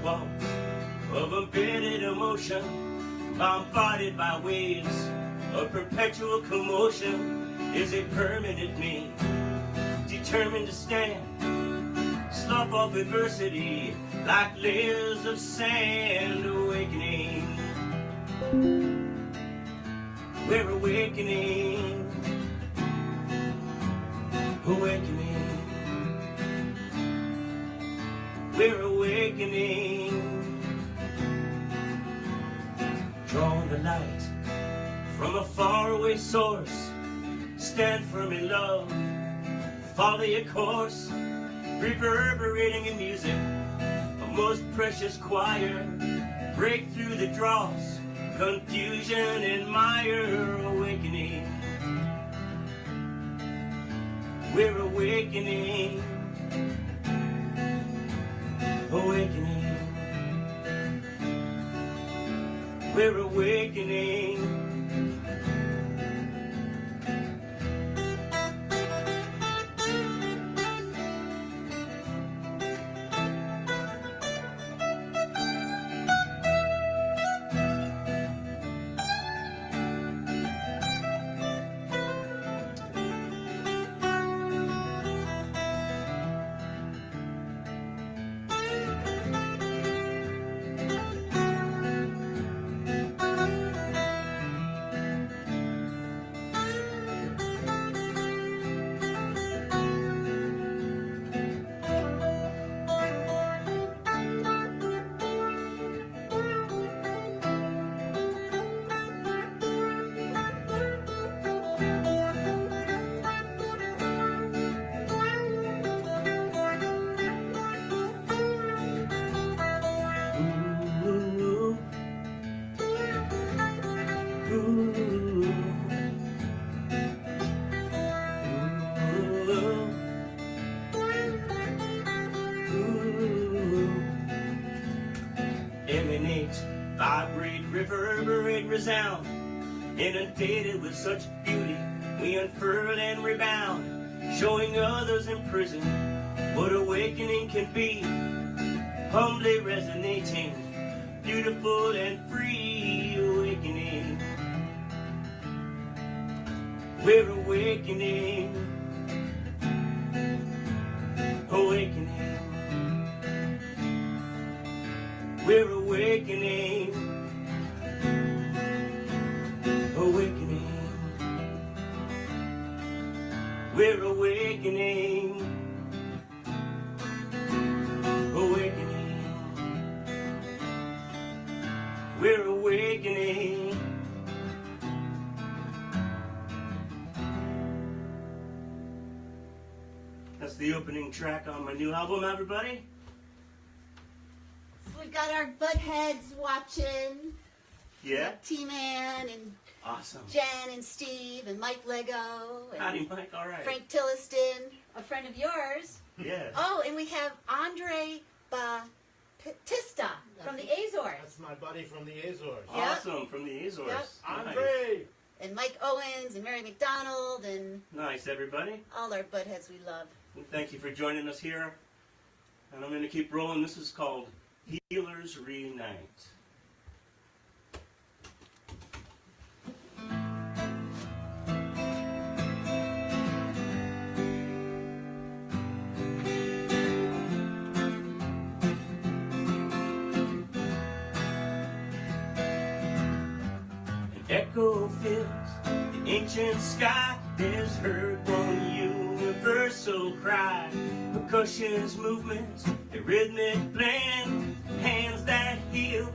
waterfall of embedded emotion, bombarded by waves of perpetual commotion, is a permanent me, determined to stand, slough off adversity like layers of sand. Awakening, we're awakening, awakening, we're awakening. Drawing the light from a faraway source, stand firm in love, follow your course, reverberating in music, a most precious choir, break through the dross, confusion and mire. Awakening, we're awakening, awakening, we're awakening. Emanate, vibrate, reverberate, resound, inundated with such beauty, we unfurl and rebound, showing others in prison what awakening can be, humbly resonating, beautiful and free. Awakening, we're awakening, awakening, we're awakening, awakening, we're awakening, awakening, we're awakening. That's the opening track on my new album, everybody. So we've got our bud heads watching. Yeah? T-Man and Awesome. Jen and Steve and Mike Lego and Howdy, Mike. All right. Frank Tilliston, a friend of yours. Yeah. Oh, and we have Andre Batista from the Azores. That's my buddy from the Azores. Yeah. Awesome. From the Azores. Yep. Andre! And Mike Owens and Mary McDonald and Nice, everybody. all our bud heads we love. And thank you for joining us here. And I'm going to keep rolling. This is called Healers Reunite. Echo fills the ancient sky. There's heard one universal cry. Percussion's movements, a rhythmic blend. Hands that heal,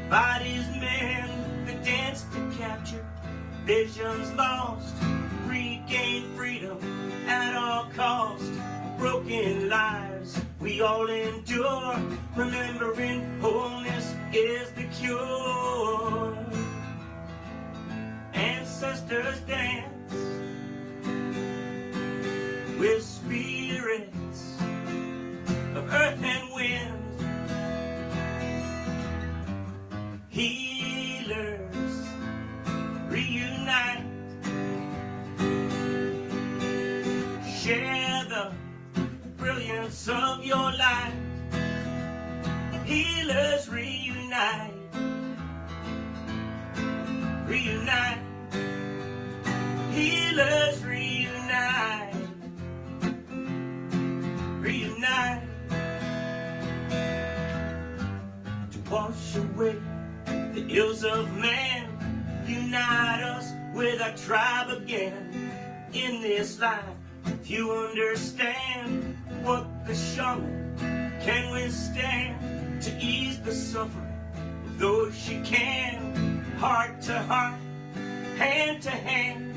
bodies mend. The dance to capture, visions lost. Regain freedom at all cost. Broken lives we all endure. Remembering wholeness is the cure. Ancestors dance with spirits of earth and wind. Healers reunite. Share the brilliance of your light. Healers Healers reunite. Reunite. Healers reunite. Reunite. To wash away the ills of man, unite us with our tribe again. In this life, if you understand what the shaman can withstand to ease the suffering of those she can, heart to heart, hand to hand,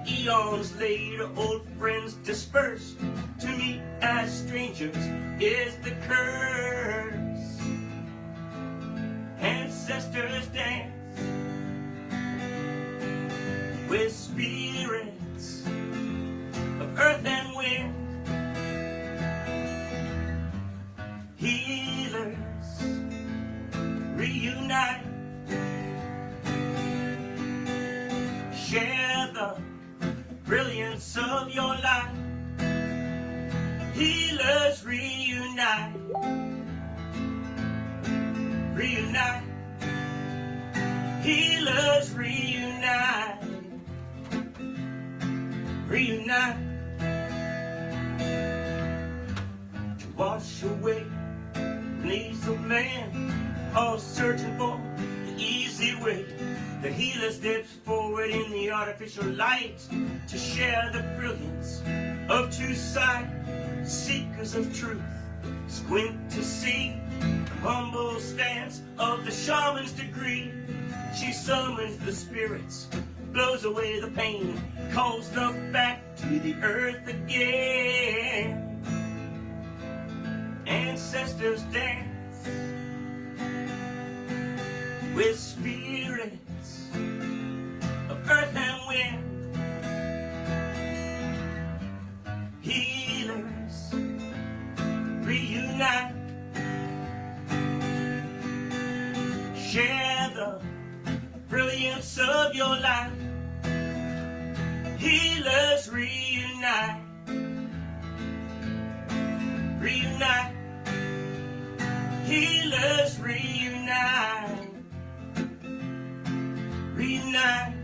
eons later old friends dispersed to meet as strangers is the curse. Ancestors dance with spirits of earth and wind. Healers reunite. Share the brilliance of your life. Healers reunite. Reunite. Healers reunite. Reunite. To wash away the needs of man, all searching for the easy way. The healer steps forward in the artificial light to share the brilliance of true sight. Seekers of truth squint to see the humble stance of the shaman's degree. She summons the spirits, blows away the pain, calls them back to the earth again. Ancestors dance with spirits of earth and wind. Healers reunite. Share the brilliance of your life. Healers reunite. Reunite. Healers reunite. Reunite.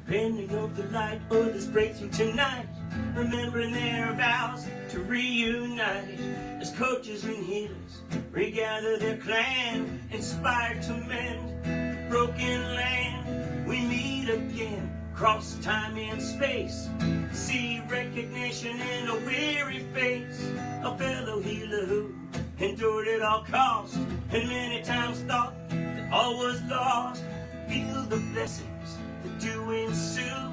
Bending of the light, others break through tonight, remembering their vows to reunite. As coaches and healers regather their clan, inspired to mend broken land. We meet again, cross time and space, see recognition in a weary face. A fellow healer who endured at all cost, and many times thought that all was lost. Feel the blessings that do ensue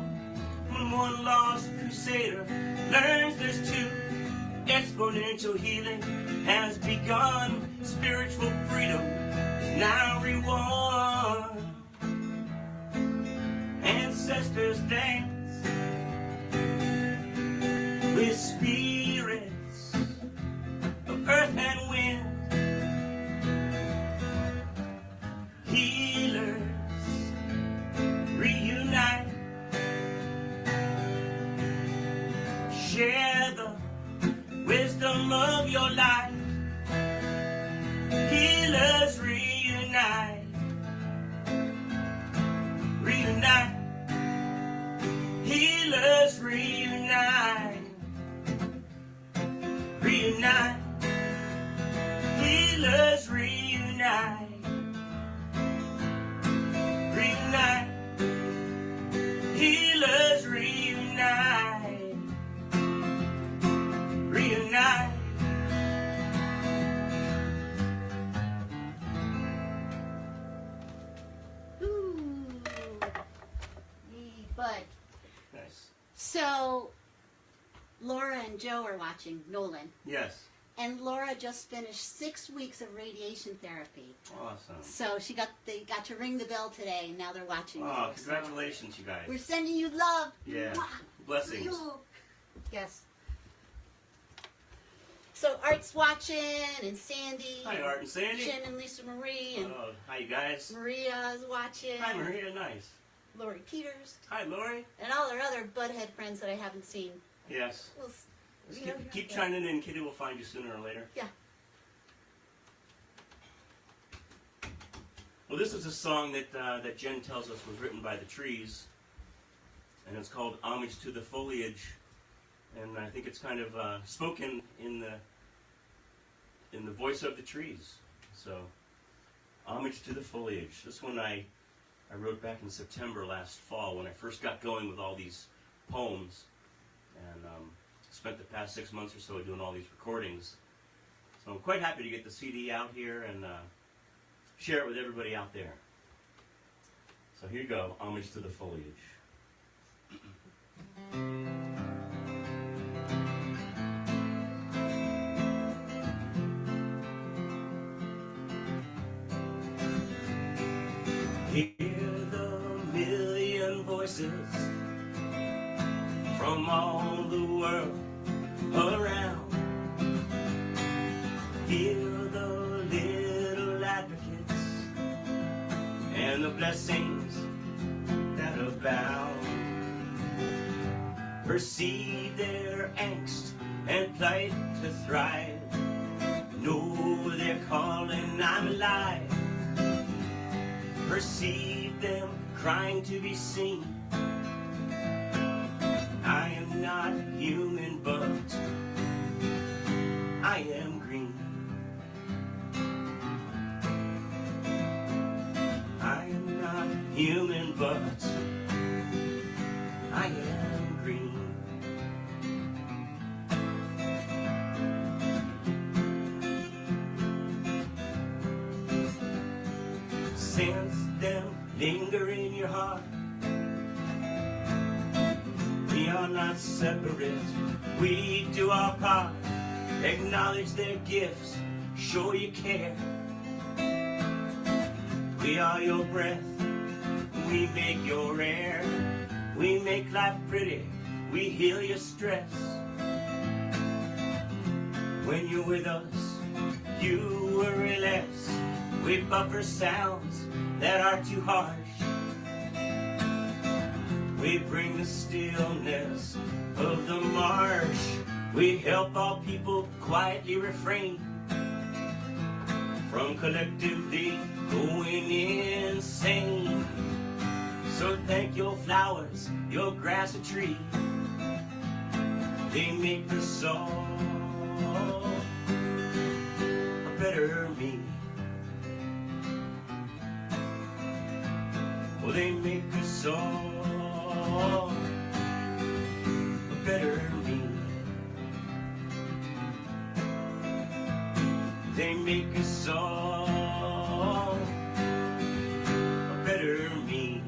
when one lost crusader learns there's two. Exponential healing has begun. Spiritual freedom is now rewon. Ancestors dance with spirits of earth and wind. Healers reunite. Share the wisdom of your life. Healers reunite. Healers reunite. Reunite. Healers reunite. Reunite. Healers reunite. Reunite. Ooh. Bud. Nice. So, Laura and Joe are watching, Nolan. Yes. And Laura just finished 6 weeks of radiation therapy. Awesome. So they got to ring the bell today, and now they're watching. Oh, congratulations, you guys. We're sending you love. Yeah. Mwah. Blessings. Yes. So Art's watching, and Sandy. Hi, Art and Sandy. Jen and Lisa Marie, and Oh, hi, you guys. Maria is watching. Hi, Maria. Nice. Lori Peters, Hi, Lori. and all our other Budhead friends that I haven't seen. Yes. We'll, Just you know, keep yeah. chiming in. Kitty will find you sooner or later. Yeah. Well, this is a song that Jen tells us was written by the trees, and it's called "Homage to the Foliage," and I think it's kind of spoken in the voice of the trees. So, "Homage to the Foliage." This one I wrote back in September last fall when I first got going with all these poems, and spent the past 6 months or so doing all these recordings. So I'm quite happy to get the CD out here and share it with everybody out there. So here you go, "Homage to the Foliage." Hear the million voices from all the world around. Feel the little advocates and the blessings that abound. Perceive their angst and plight to thrive. Know their calling, I'm alive. Perceive them crying to be seen. I am not human, but I am green. I am not human, but I am green. Sense them linger in your heart. We are not separate, we do our part. Acknowledge their gifts, show you care. We are your breath, we make your air. We make life pretty, we heal your stress. When you're with us, you worry less. We buffer sounds that are too harsh. We bring the stillness of the marsh. We help all people quietly refrain from collectively going insane. So thank your flowers, your grass, a tree. They make us all a better me. Well, they make us all a better me. They make us all a better me.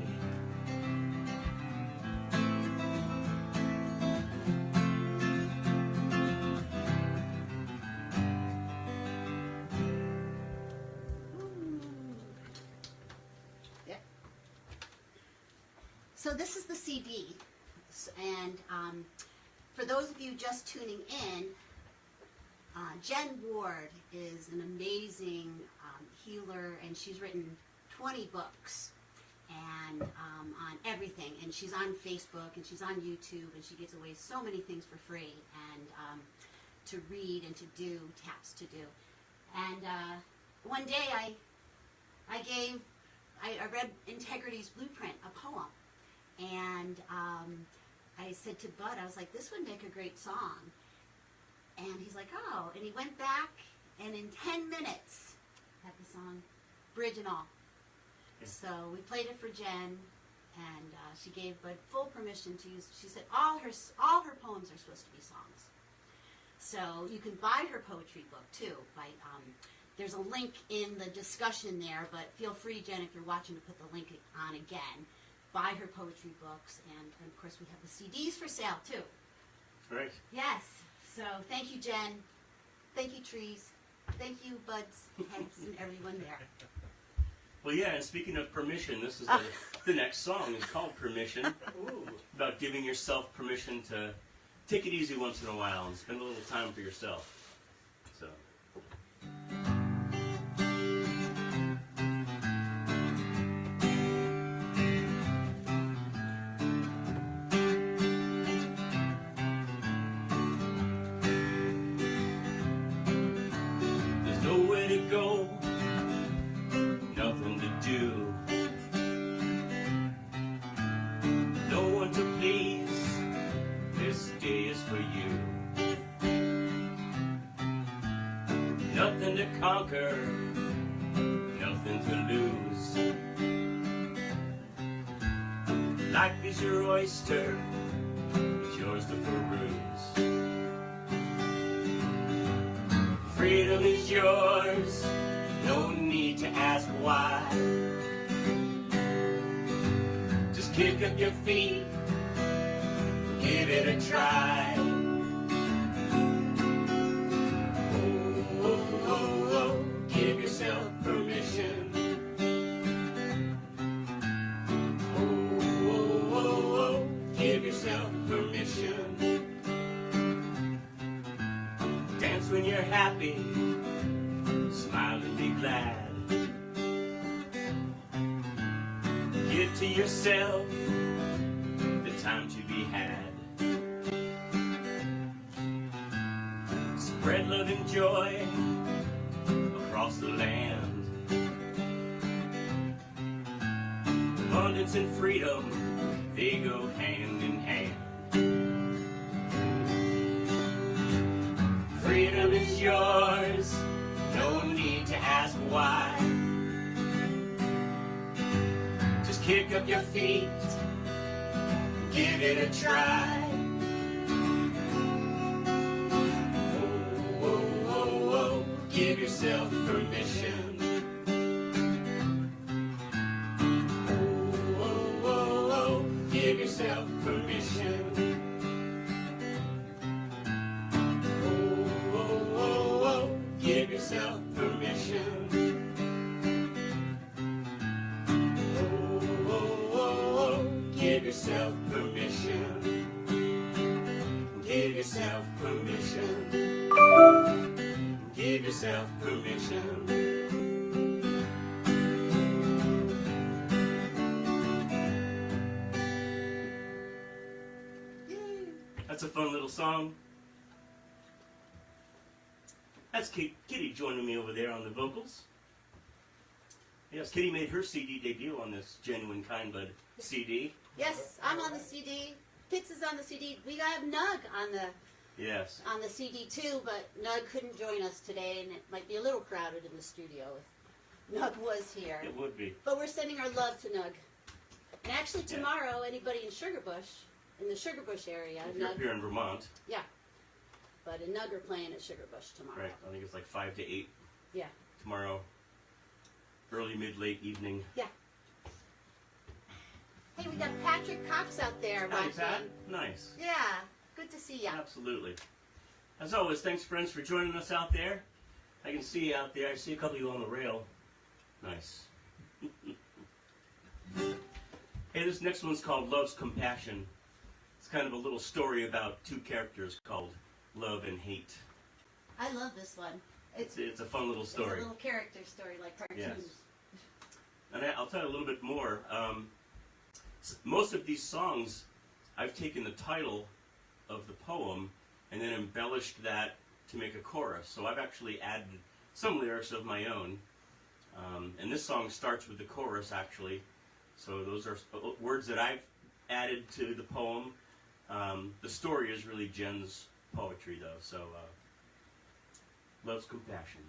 Yeah. So this is the CD, and for those of you just tuning in, Jen Ward is an amazing healer, and she's written 20 books and on everything, and she's on Facebook and she's on YouTube, and she gives away so many things for free and to read and to do, taps to do. And one day I read Integrity's Blueprint, a poem, and I said to Bud, I was like, this would make a great song. And he's like, oh. And he went back, and in 10 minutes, had the song, bridge and all. Yeah. So we played it for Jen, and she gave Bud full permission to use. She said all her poems are supposed to be songs. So you can buy her poetry book too. There's a link in the discussion there, but feel free, Jen, if you're watching, to put the link on again. Buy her poetry books, and of course we have the CDs for sale too. Right. Yes. So thank you, Jen. Thank you, Trees. Thank you, Buds, Heads, and everyone there. Well, yeah, and speaking of permission, this is the next song is called Permission. Ooh. About giving yourself permission to take it easy once in a while and spend a little time for yourself. So. There's nowhere to go, nothing to do, no one to please. This day is for you. Nothing to conquer, nothing to lose. Life is your oyster, it's yours to peruse. Freedom is yours, no need to ask why. Just kick up your feet, give it a try. Oh, oh, oh, oh, give yourself permission. Oh, oh, oh, oh, give yourself permission. Dance when you're happy, smile and be glad. Give to yourself the time to be had. Spread love and joy across the land. Abundance and freedom, they go hand in hand. Freedom is yours, no need to ask why. Just kick up your feet, give it a try. Oh, oh, oh, oh, give yourself permission. Oh, oh, oh, oh, give yourself permission. Oh, oh, oh, oh, give yourself permission. Give yourself permission. Give yourself permission. Give yourself permission. That's a fun little song. That's Kitty joining me over there on the vocals. Yes, Kitty made her CD debut on this Jenuine Kind Bud CD. Yes, I'm on the CD. Pitts is on the CD. We have Nug on the CD too, but Nug couldn't join us today, and it might be a little crowded in the studio if Nug was here. It would be. But we're sending our love to Nug. And actually tomorrow, anybody in Sugarbush, in the Sugarbush area, If you're up here in Vermont. Yeah. But Nug are playing at Sugarbush tomorrow. Right, I think it's like 5 to 8 Yeah. tomorrow. Early, mid, late evening. Yeah. Hey, we got Patrick Cox out there Hi, watching. Pat. Nice. Yeah, good to see you. Absolutely. As always, thanks, friends, for joining us out there. I can see you out there. I see a couple of you on the rail. Nice. Hey, this next one's called Love's Compassion. It's kind of a little story about two characters called Love and Hate. I love this one. It's a fun little story. It's a little character story like cartoons. Yes. And I'll tell you a little bit more. Most of these songs, I've taken the title of the poem and then embellished that to make a chorus. So I've actually added some lyrics of my own. And this song starts with the chorus, actually. So those are words that I've added to the poem. The story is really Jen's poetry, though, so love's compassion.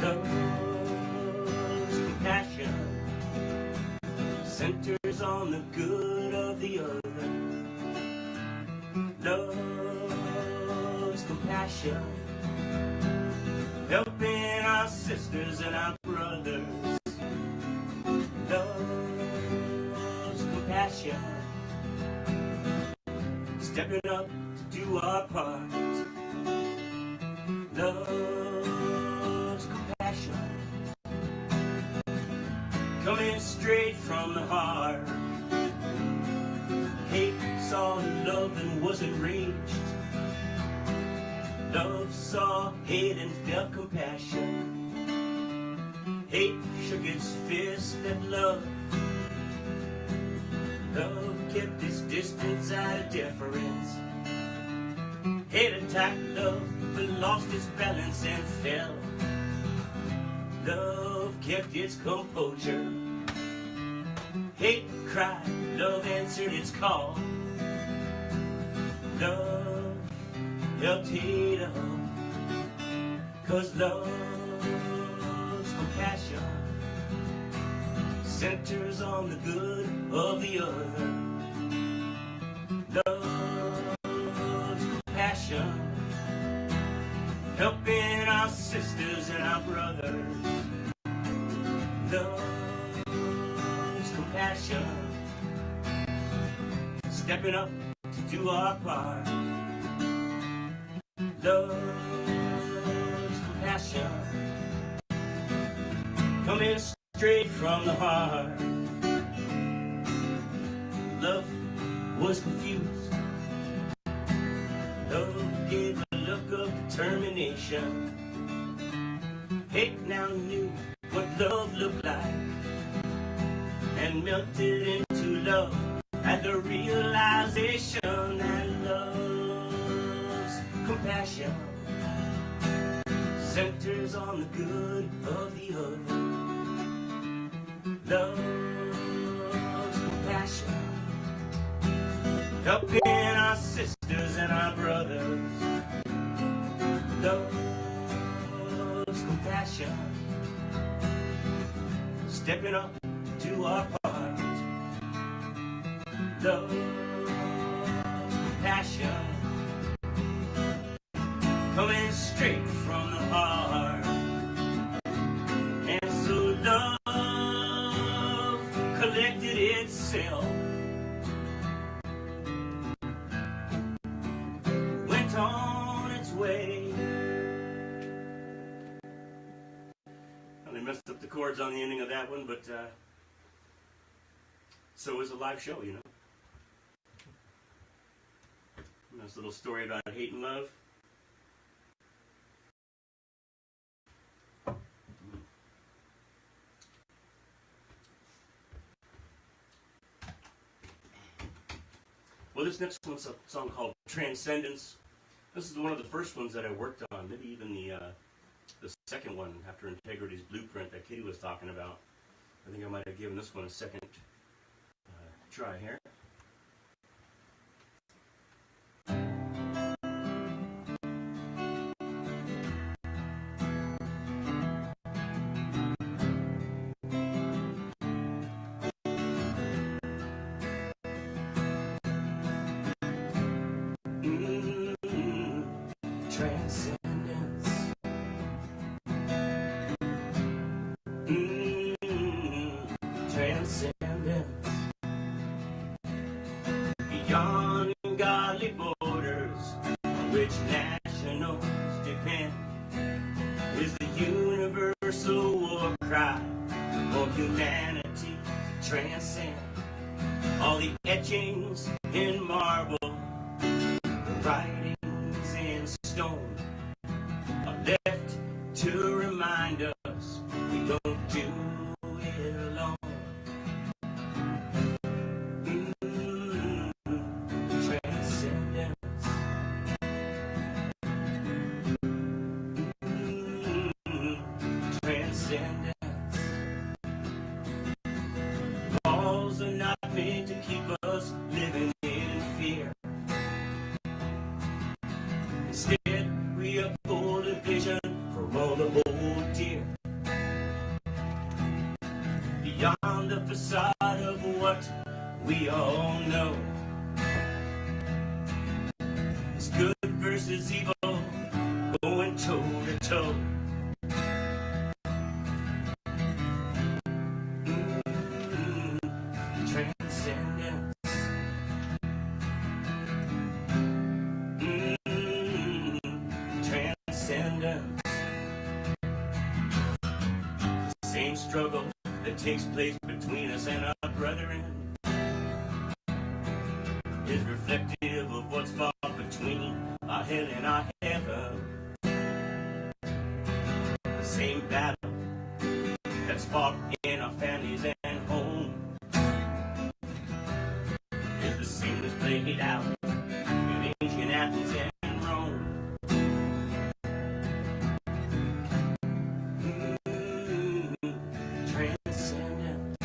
Love's compassion centers on the good of the other. Love's compassion helping our sisters and our brothers. Love's compassion stepping up to do our part. Love's compassion coming straight from the heart. Hate saw love and was enraged. Love saw hate and felt compassion. Hate shook its fist at love. Love kept its distance out of deference. Hate attacked love, but lost its balance and fell. Love kept its composure. Hate cried, love answered its call. Love helped hate up, 'cause love's compassion centers on the good of the other. Love's compassion helping our sisters and our brothers. Love's compassion stepping up to do our part. Love's compassion coming straight from the heart. Love was confused. Love gave a look of determination. Hate now knew what love looked like and melted into love at the realization that love's compassion centers on the good of the other. Love's compassion helping our sisters and our brothers. Love's compassion stepping up to our part. Love's compassion coming straight from the heart. And so love collected itself, went on its way. Well, they messed up the chords on the ending of that one, but so is a live show, you know. Nice little story about hate and love. Well, this next one's a song called Transcendence. This is one of the first ones that I worked on, maybe even the second one after Integrity's Blueprint that Kitty was talking about. I think I might have given this one a second try here. Transcendence. Transcendence. Beyond godly borders on which nationals depend is the universal war cry for humanity to transcend all the etchings in marble, the writings in stone are left to remind us we don't do it alone. beyond the facade of what we all know. It's good versus evil, going toe to toe. Transcendence. Transcendence. The same struggle that takes place between us and our brethren is reflective of what's far between our hell and our heaven. The same battle that's fought in our families and home is the same as played out in ancient Athens and Rome. Transcendence.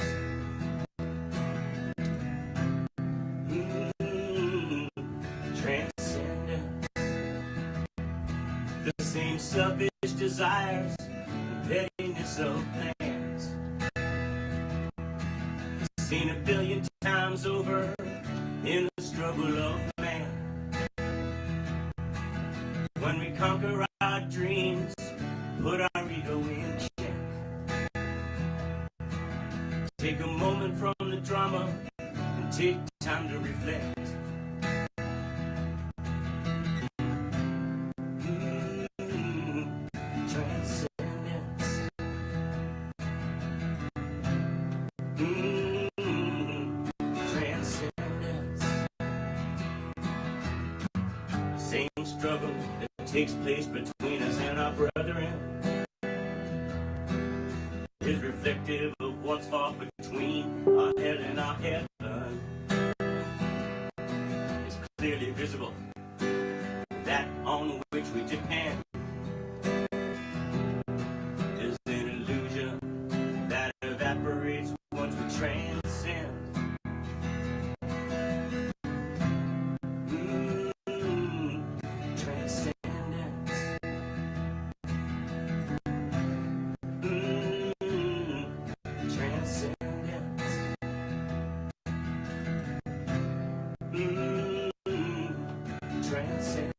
Transcendence. The same selfish desires and pettiness of plans, seen a billion times over in the struggle of man. When we conquer our dreams, put our ego in check, take a moment from the drama and take time to reflect. Transcendence. Transcendence. The same struggle that takes place between us and our brethren is reflective of what's far between our hell and our heaven. It's clearly visible that on which we depend is an illusion that evaporates once we transcend. Transcendence. Transcendence. Transcendence.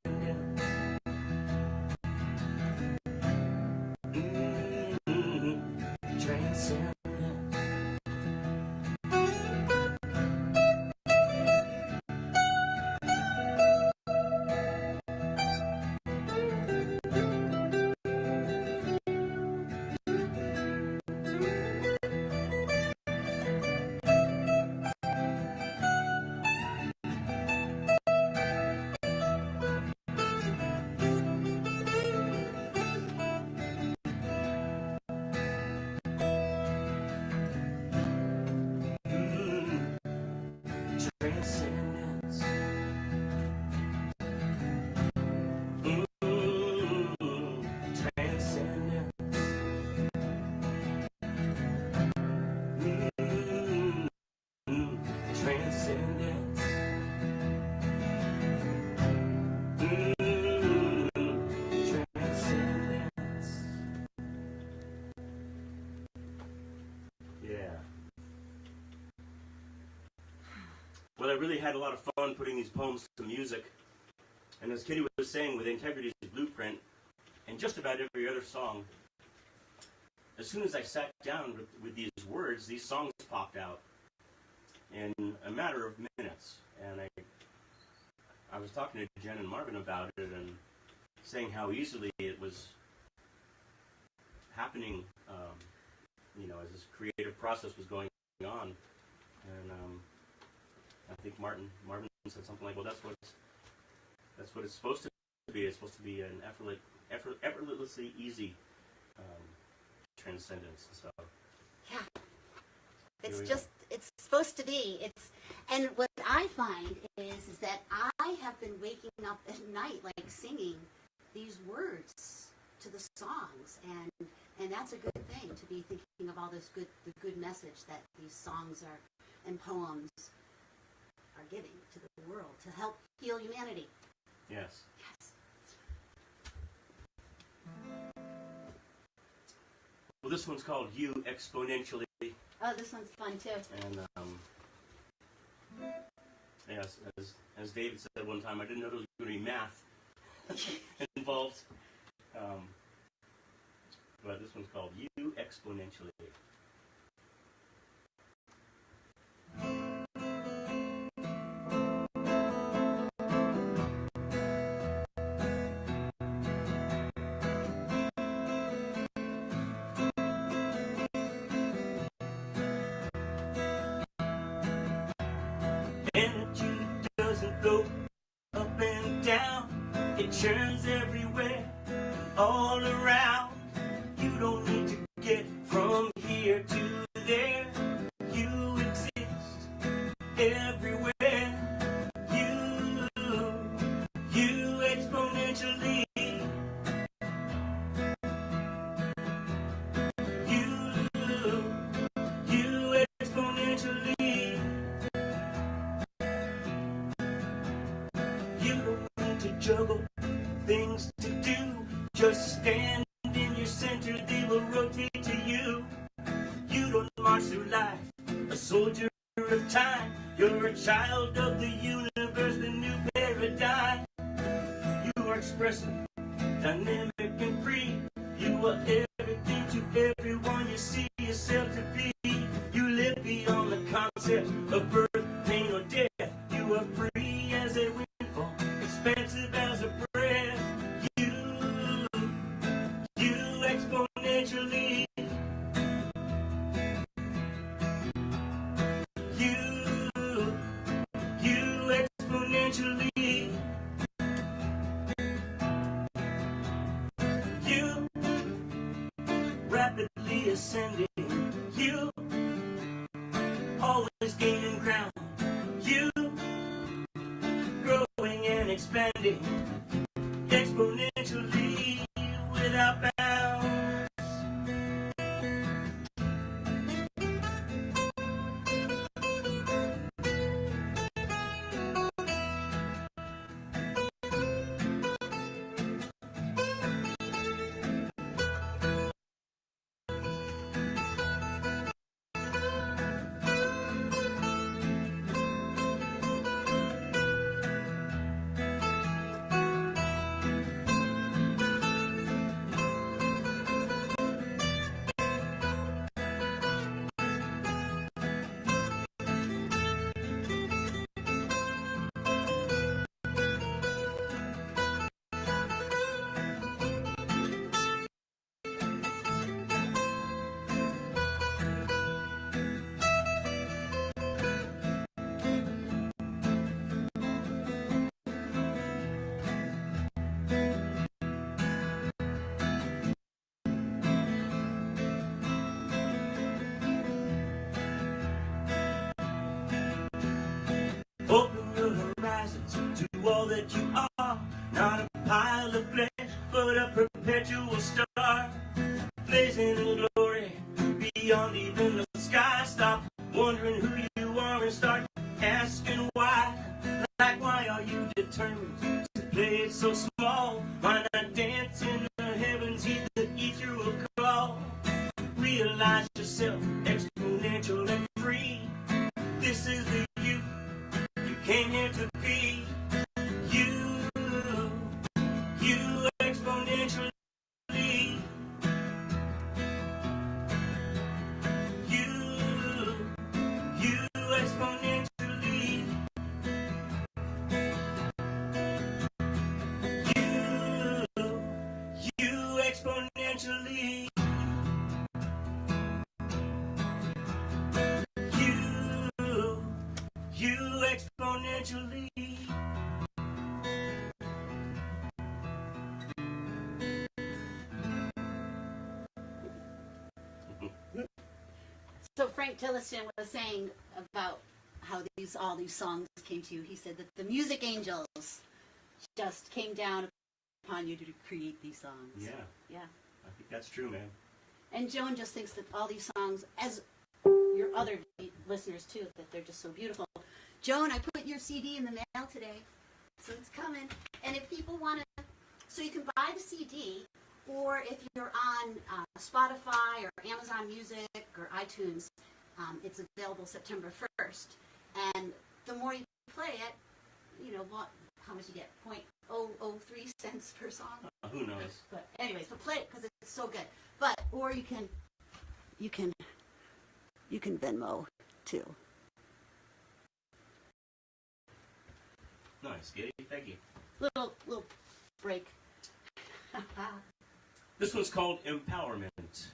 Transcendence. Transcendence. Transcendence. Transcendence. Transcendence. Yeah. Well, I really had a lot of fun putting these poems to music. And as Kitty was saying, with Integrity's Blueprint, and just about every other song, as soon as I sat down with these words, these songs popped out in a matter of minutes. And I was talking to Jen and Marvin about it and saying how easily it was happening, as this creative process was going on. And I think Marvin said something like, well, that's what it's supposed to be. It's supposed to be an effortlessly easy transcendence. So Yeah. It's supposed to be. And what I find is that I have been waking up at night, like singing these words to the songs, and that's a good thing, to be thinking of all the good message that these songs and poems are giving to the world to help heal humanity. yes. Yes. Well, this one's called You Exponentially. Oh, this one's fun too. And yes, as David said one time, I didn't know there was going to be math involved. But this one's called You Exponentially. Energy doesn't go up and down, it churns everywhere, all around. You don't need to get from here to there. You exist everywhere. You exponentially. You exponentially. You don't need to juggle things to do. Just stand in your center, they will rotate to you. You don't march through life, a soldier of time. You're a child of the universe, the new paradigm. You are expressive, dynamic and free. You are everything to everyone you see yourself to be. You live beyond the concept of birth, pain, or death. You are free as a windfall, expansive as a breath. You exponentially. You exponentially. You rapidly ascending. You always gaining ground. You growing and expanding exponentially without bounds. Open your horizons to all that you are. Not a pile of flesh, but a perpetual star. Blazing in glory, beyond even the sky. Stop wondering who you are and start asking why. Like, why are you determined to play it so small? Why not dance in the heavens, heed the ethereal call? Realize yourself exponential and free. This is the you came here to be. You exponentially. You exponentially. You exponentially. You exponentially. So Frank Tillerson was saying about how all these songs came to you. He said that the music angels just came down upon you to create these songs. Yeah, Yeah. I think that's true, man. And Joan just thinks that all these songs, as your other listeners too, that they're just so beautiful. Joan, I put your CD in the mail today, so it's coming. And if people want to, so you can buy the CD, or if you're on Spotify or Amazon Music or iTunes, It's available September 1st. And the more you play it, you know, how much you get? 0.003 cents per song. Who knows? But anyways, but play it because it's so good. But or you can Venmo too. Nice, Giddy. Thank you. Little break. This one's called Empowerment.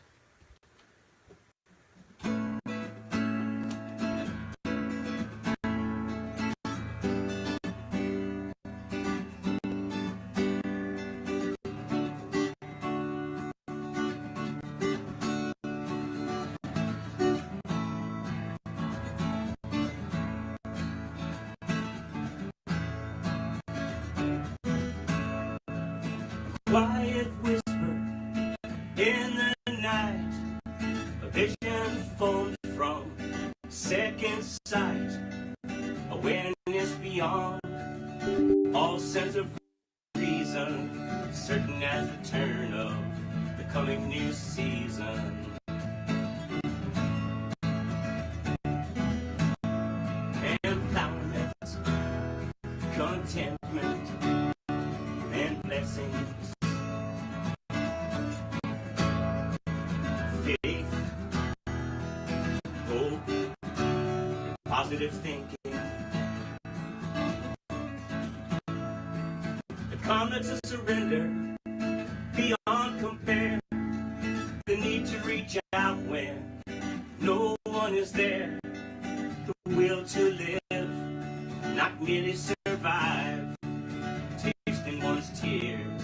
Quiet whisper in the night, a vision formed from second sight, awareness beyond all sense of reason, certain as the turn of the coming new season. Empowerment, contentment, and blessings. Faith, hope, positive thinking. The calmness of surrender, beyond compare. The need to reach out when no one is there. The will to live, not merely survive. Tasting one's tears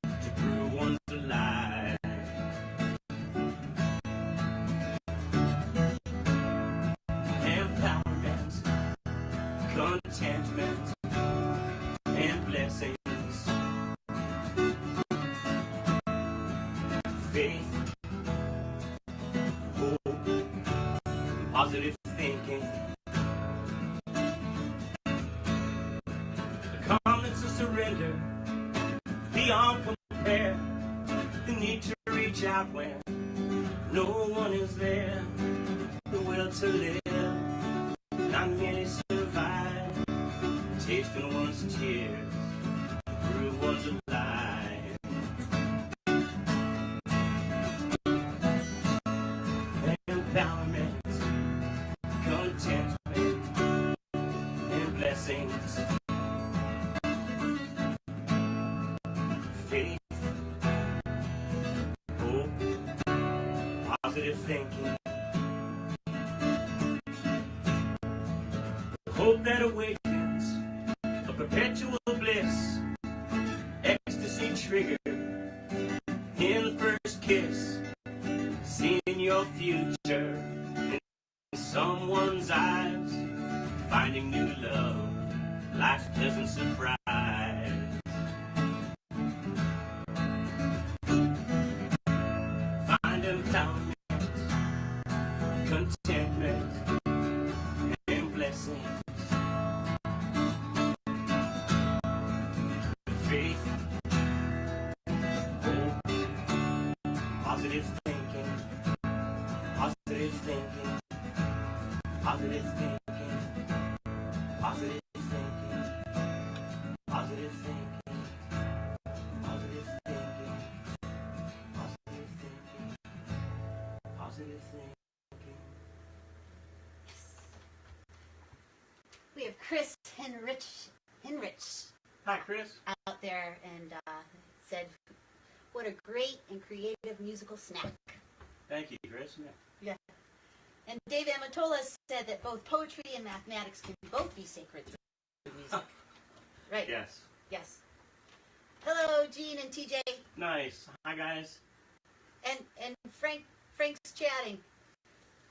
to prove one's alive. Empowerment, contentment, and blessings. Faith, hope, positive thinking. The calmness of surrender, beyond compare. The need to reach out when no one is there. The will to live, not merely survive. Tasting one's tears, prove one's alive. Empowerment, contentment, and blessings. Faith, hope, positive thinking. Hope that awakens a perpetual bliss. Ecstasy triggered in the first kiss. Seeing your future in someone's eyes. Finding new love, life's pleasant surprise. Find empowerment, contentment, and blessings. Faith, hope, positive thinking, positive thinking, positive thinking, positive thinking, positive thinking, positive thinking, positive thinking, positive thinking. We have Chris Henrich Hi, Chris. out there and said, "What a great and creative musical snack." Thank you, Chris. Yeah. And Dave Amatola said that both poetry and mathematics can both be sacred through music. Right. Yes. Yes. Hello, Gene and TJ. Nice. Hi, guys. And Frank's chatting.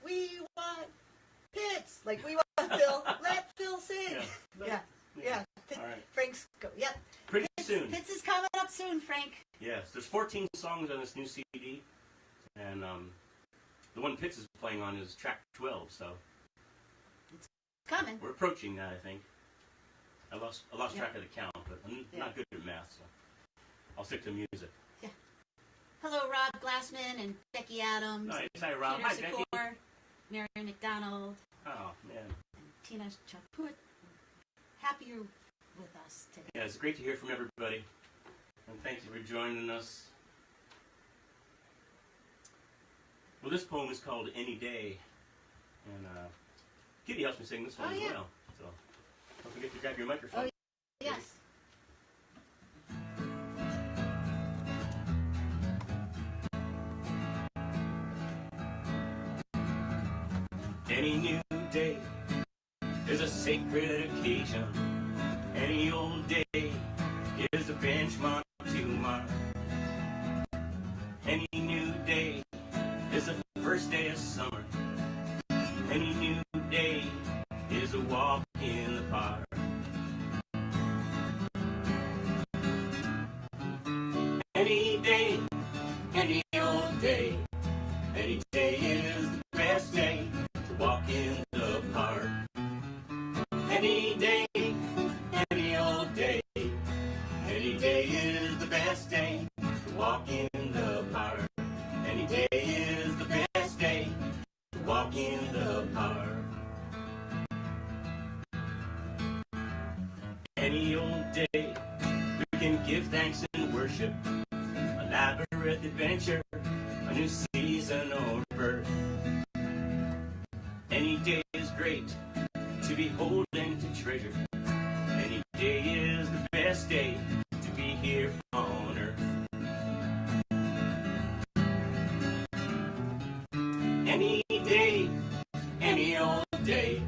We want Pitts. Like we want Phil. Let Phil sing. Yeah. All right. Frank's go. Yep. Pretty soon. Pitts is coming up soon, Frank. Yes. There's 14 songs on this new CD, and the one Pitts is playing on is track 12. So It's coming. we're approaching that, I think. I lost track of the count, but I'm not good at math, so I'll stick to music. Hello, Rob Glassman and Becky Adams. Nice. Hi, Rob. Peter Hi, Becky. Sikor. Mary McDonald, Oh, man. and Tina Chaput. Happy you're with us today. Yeah, it's great to hear from everybody. And thank you for joining us. Well, this poem is called Any Day. And Kitty helps me sing this one as well. So don't forget to grab your microphone. Yes. Any new day is a sacred occasion. Any old day is a benchmark to mark. Any new day is the first day of summer. Any new day is a walk in the park. Any day, any old day, any day is the best day to walk in the park. Any day, any old day, any day is the best day to walk in the park. Any day is the best day to walk in the park. Any old day, we can give thanks and worship. A labyrinth adventure, a new season or birth. Any day is great to behold and to treasure. Any day is the best day to be here on earth. Any day, any old day,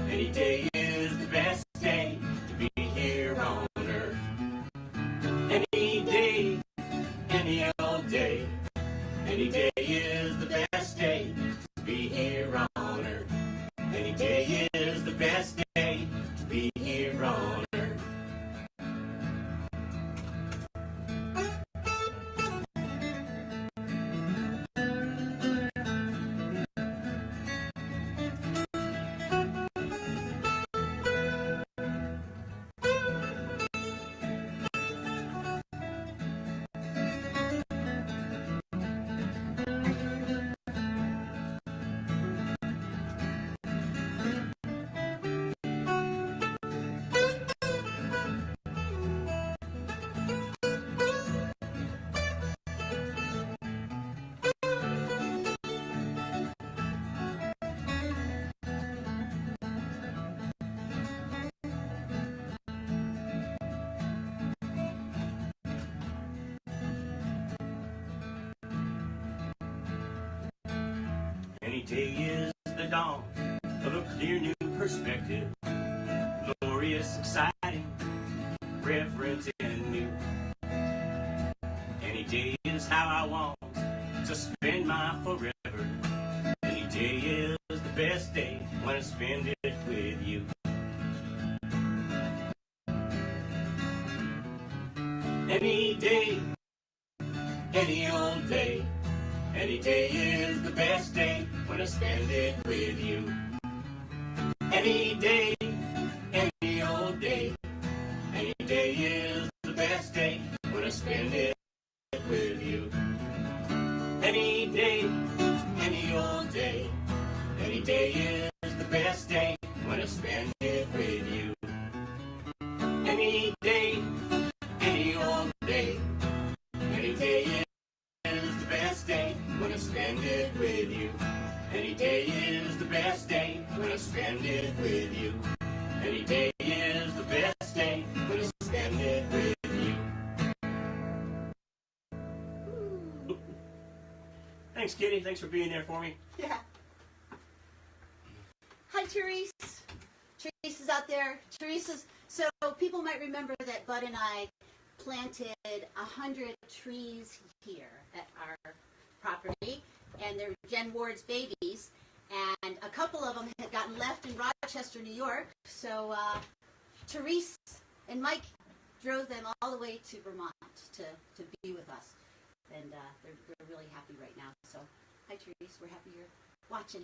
any day is the best day to be here on earth. Any day, any old day, any day is the best day to be here on earth. Any day is the best day to be here on earth. Any day is the dawn of a clear new perspective, glorious, exciting, reverent and new. Any day is how I want to spend my forever. Any day is the best day when I spend it with you. Any day, any old day, any day is the best day when I spend it with you. Any day, any old day, any day is the best day when I spend it with you. Any day, any old day, any day is the best day when I spend it with you. Any day, any old day, any day is the best day when I spend it with you. Any day is the best day when I spend it with you. Any day is the best day when I spend it with you. Thanks, Kitty. Thanks for being there for me. Yeah. Hi, Therese. Therese is out there. So people might remember that Bud and I planted 100 trees here at our property, and they're Jen Ward's babies, and a couple of them had gotten left in Rochester, New York, so Therese and Mike drove them all the way to Vermont to be with us, and they're really happy right now. So hi, Therese, we're happy you're watching,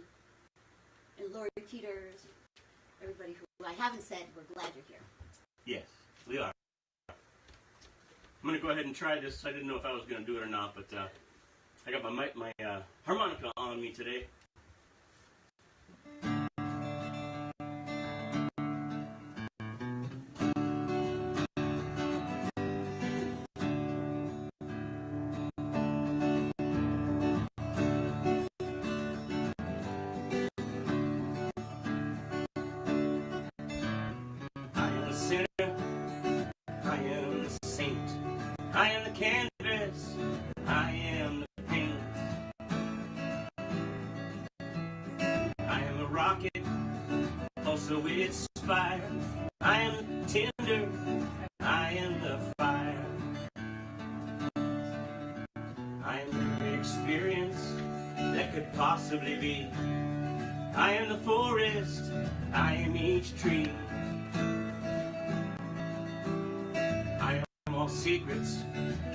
and Lori Peters, everybody who I haven't said, we're glad you're here. Yes, we are. I'm going to go ahead and try this. I didn't know if I was going to do it or not, but I got my harmonica on me today. rocket, also inspired. I am the tinder, I am the fire. I am every experience that could possibly be. I am the forest, I am each tree. I am all secrets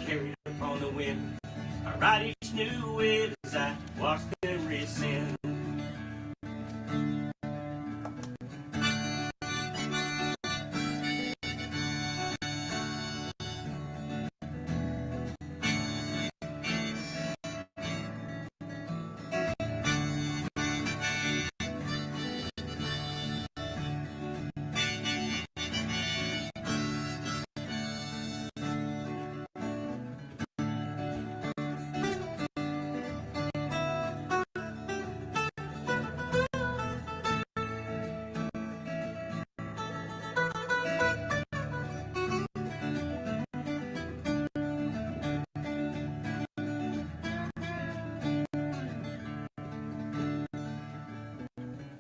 carried upon the wind. I ride each new wave as I watch them rescind.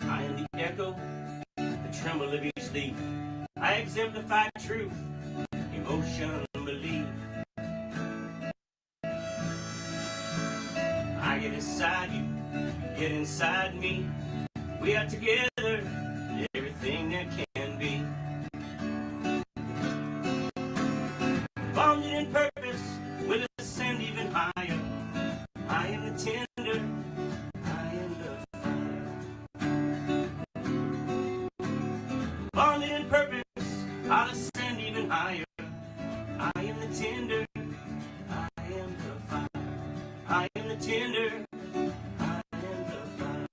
I am the echo, the tremble of each leaf. I exemplify truth, emotion, and belief. I get inside you, you get inside me. We are together, everything that can be. Bonded in purpose, we'll ascend even higher. I am the tinder, I am the fire. Bonded in purpose, I'll ascend even higher. I am the tinder, I am the fire. I am the tinder, I am the fire.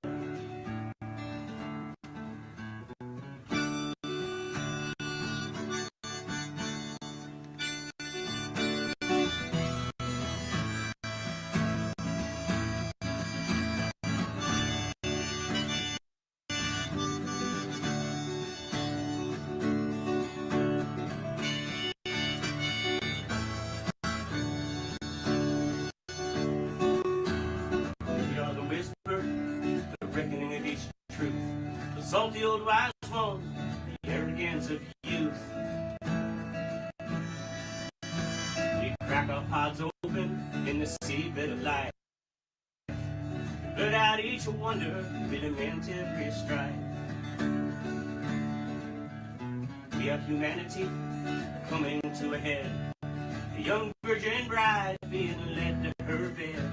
We are the whisper, the reckoning of each truth. The salty old wise one, the arrogance of youth. We crack our pods open in the seabed of life. Blurt out each wonder, we lament every strife. We are humanity coming to a head. The young virgin bride being led to her bed.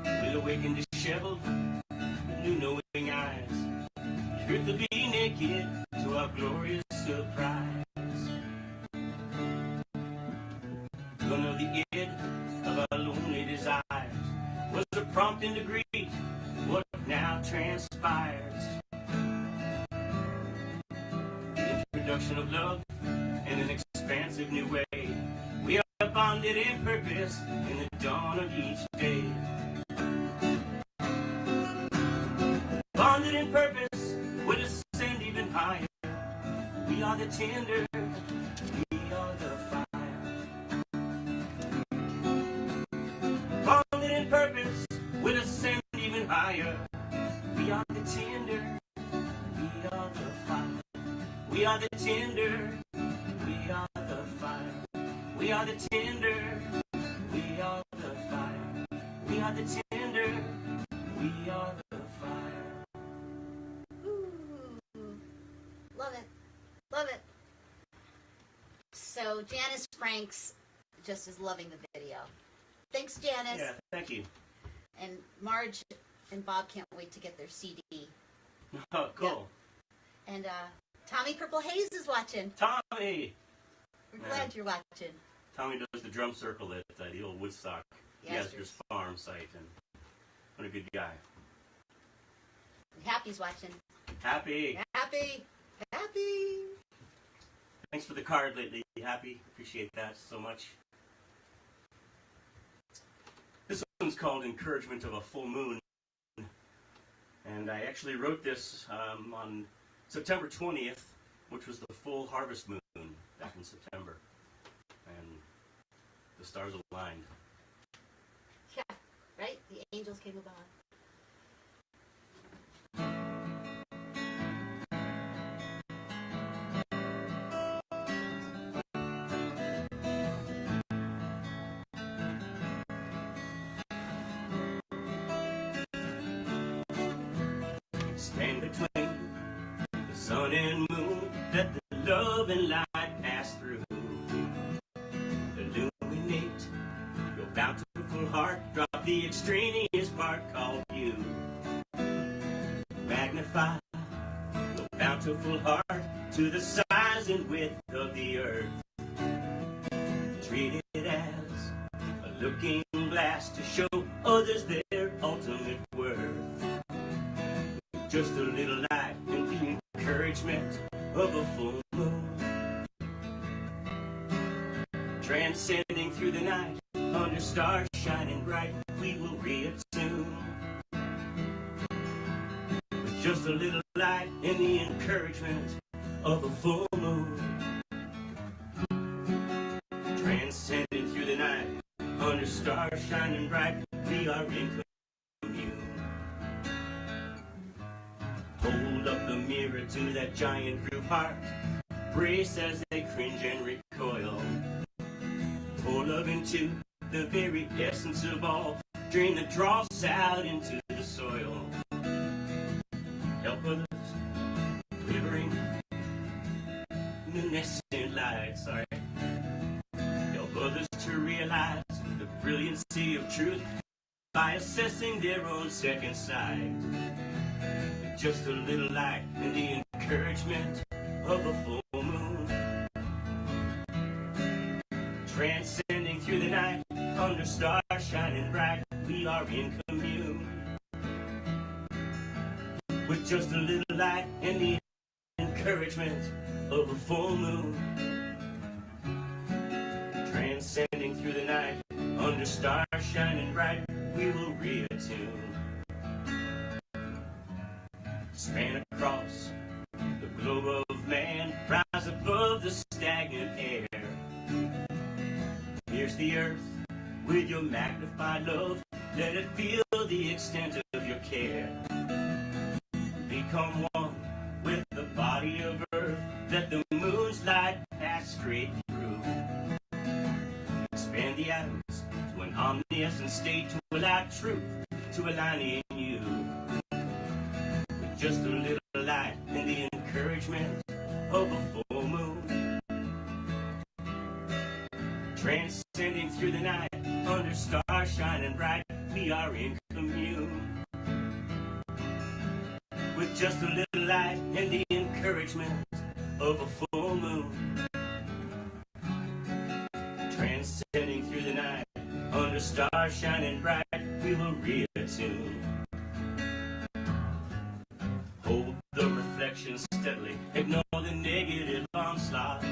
We'll awaken disheveled with new knowing eyes. Truth will be naked to our glorious surprise. We'll know the id of our lonely desires was a prompting to greet what now transpires. The introduction of love in an expansive new way. We are bonded in purpose in the dawn of each day. Bonded in purpose, we'll ascend even higher. We are the tinder, we are the fire. Bonded in purpose, we'll ascend even higher. We are the tinder, we are the fire. We are the tinder, we are the fire. We are the tinder, we are the fire. We are the tinder, we are the fire. Ooh, love it, love it. So Janice Franks just is loving the video. Thanks, Janice. Yeah, thank you. And Marge and Bob can't wait to get their CD. Oh, cool. Yep. And Tommy Purple Haze is watching. Tommy! We're glad you're watching. Tommy does the drum circle at the old Woodstock Yazger's farm site, and what a good guy. Happy's watching. Happy! Happy! Happy! Thanks for the card lately, Happy. Appreciate that so much. This one's called Encouragement of a Full Moon. And I actually wrote this on September 20th, which was the full harvest moon back in September. And the stars aligned. Yeah, right? The angels came about. and moon, let the love and light pass through. Illuminate your bountiful heart, drop the extraneous part called you. Magnify your bountiful heart to the size and width of the earth. Treat it as a looking glass to show others their ultimate worth. Just a little light and the encouragement of a full moon. Transcending through the night, under stars shining bright, we will reattune. With just a little light and the encouragement of a full moon. Transcending through the night, under stars shining bright, we are in commune. Hold up the mirror to that giant group heart, brace as they cringe and recoil. Pour love into the very essence of all, drain the dross out into the soil. Help others, quivering luminescent light, help others to realize the brilliancy of truth by assessing their own second sight. Just a little light and the encouragement of a full moon. Transcending through the night, under stars shining bright, we are in commune. With just a little light and the encouragement of a full moon. Transcending through the night, under stars shining bright, we will reattune. Span across the globe of man, rise above the stagnant air. Pierce the earth with your magnified love, let it feel the extent of your care. Become one with the body of earth, let the moon's light pass straight through. Expand the atoms to an omniscient state to allow truth to align in you. With just a little light and the encouragement of a full moon. Transcending through the night, under stars shining bright, we are in commune. With just a little light and the encouragement of a full moon. Transcending through the night, under stars shining bright, we will reattune. Hold the reflection steadily, ignore the negative onslaught.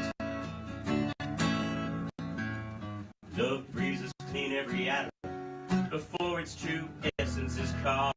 Love breezes clean every atom before its true essence is caught.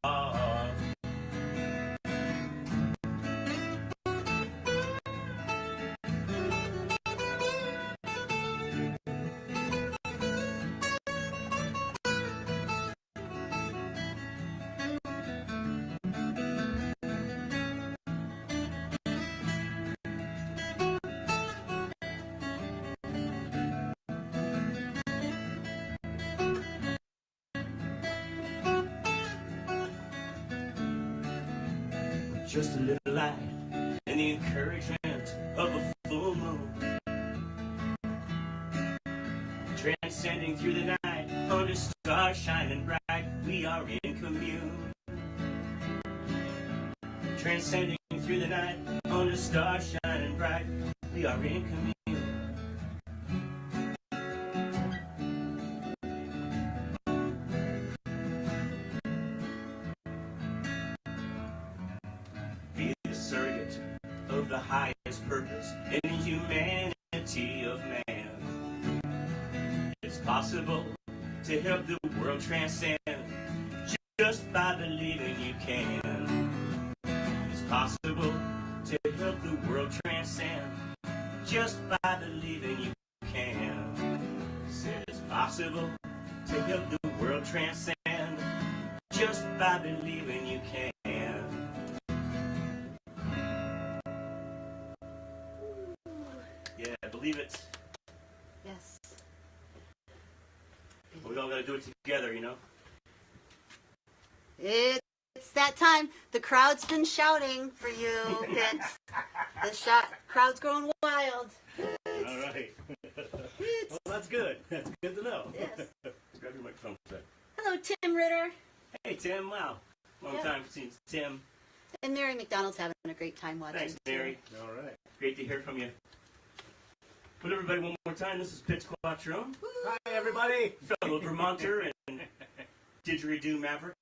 Just a little light and the encouragement of a full moon. Transcending through the night, under stars shining bright, we are in commune. Transcending through the night, under stars shining bright, we are in commune. Of the highest purpose in the humanity of man. It's possible to help the world transcend just by believing you can. It's possible to help the world transcend just by believing you can. Said it's possible to help the world transcend just by believing you can. Yeah, believe it. Yes. We all got to do it together, you know? It's that time. The crowd's been shouting for you, Pitts. The crowd's growing wild. All right. Well, that's good. That's good to know. Yes. Grab your microphone. Hello, Tim Ritter. Hey, Tim. Wow. Long time since Tim. And Mary McDonald's having a great time watching. Thanks, Mary. All right. Great to hear from you. But everybody, one more time, this is Pitts Quattrone, Hi, everybody. fellow Vermonter and didgeridoo maverick.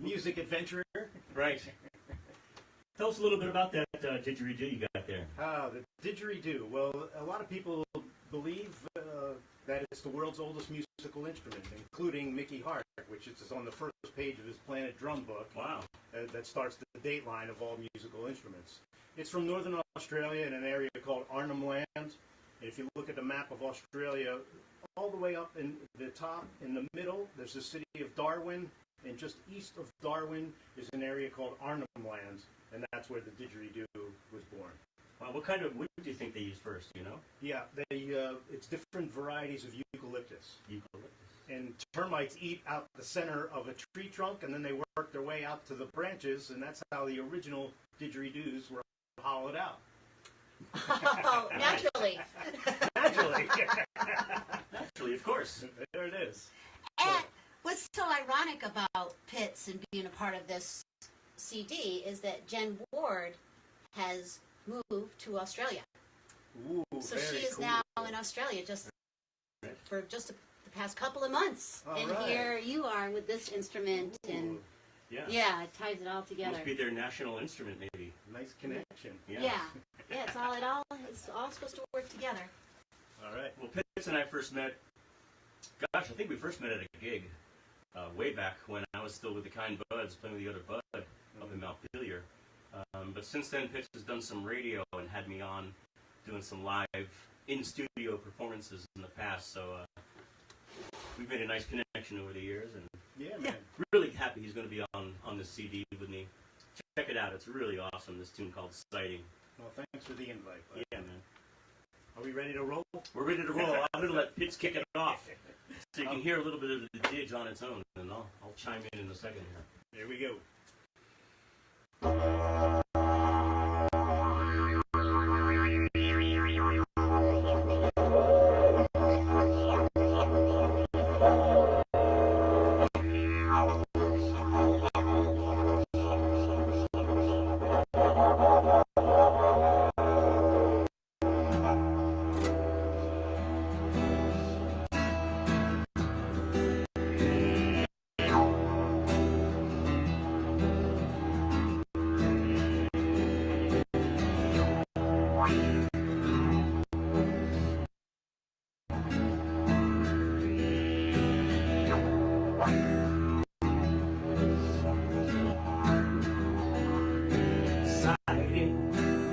Music adventurer. Right. Tell us a little bit about that didgeridoo you got there. The didgeridoo. Well, a lot of people believe that it's the world's oldest musical instrument, including Mickey Hart, which is on the first page of his Planet Drum book. Wow. That starts the date line of all musical instruments. It's from northern Australia in an area called Arnhem Land. And if you look at the map of Australia, all the way up in the top, in the middle, there's the city of Darwin, and just east of Darwin is an area called Arnhem Land, and that's where the didgeridoo was born. Wow, what kind of wood do you think they used first, do you know? Yeah, it's different varieties of eucalyptus. Eucalyptus. And termites eat out the center of a tree trunk, and then they work their way out to the branches, and that's how the original didgeridoos were hollowed out. Oh, naturally. Naturally. Naturally, of course. There it is. And what's so ironic about Pitts and being a part of this CD is that Jen Ward has moved to Australia. Ooh, So very she is cool. now in Australia for just the past couple of months. All and right. here you are with this instrument, and Ooh, yeah, it ties it all together. Must be their national instrument, maybe. nice connection. Yeah, it's all supposed to work together. All right. Well, Pitts and I first met, I think we first met at a gig way back when I was still with the Kind Buds, playing with the other Bud up in Montpelier. But since then, Pitts has done some radio and had me on doing some live in-studio performances in the past. So we've made a nice connection over the years, and Yeah, man. really happy he's going to be on this CD with me. Check it out. It's really awesome, this tune called Sighting. Well, thanks for the invite. Bud. Yeah, man. Are we ready to roll? We're ready to roll. I'm going to let Pitts kick it off so you can hear a little bit of the didge on its own, and I'll chime in a second here. Here we go.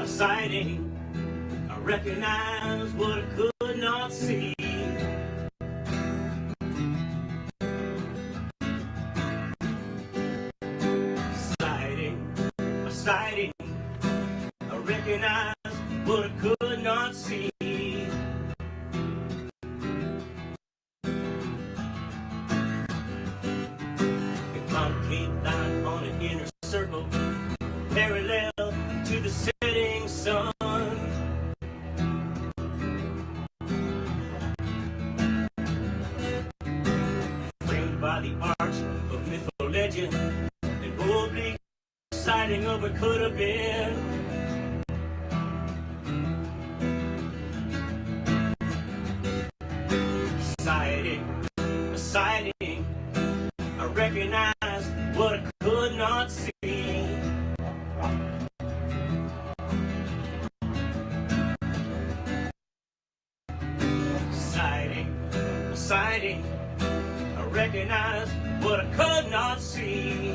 Sighting, I recognize what I could not see. Sighting, I recognize what I could not see. The concave line on an inner circle, parallel to the setting sun. Framed by the arch of myth or legend, an oblique sighting of what could have been. Sighting, I recognize what I could not see. Sighting, I recognize what I could not see.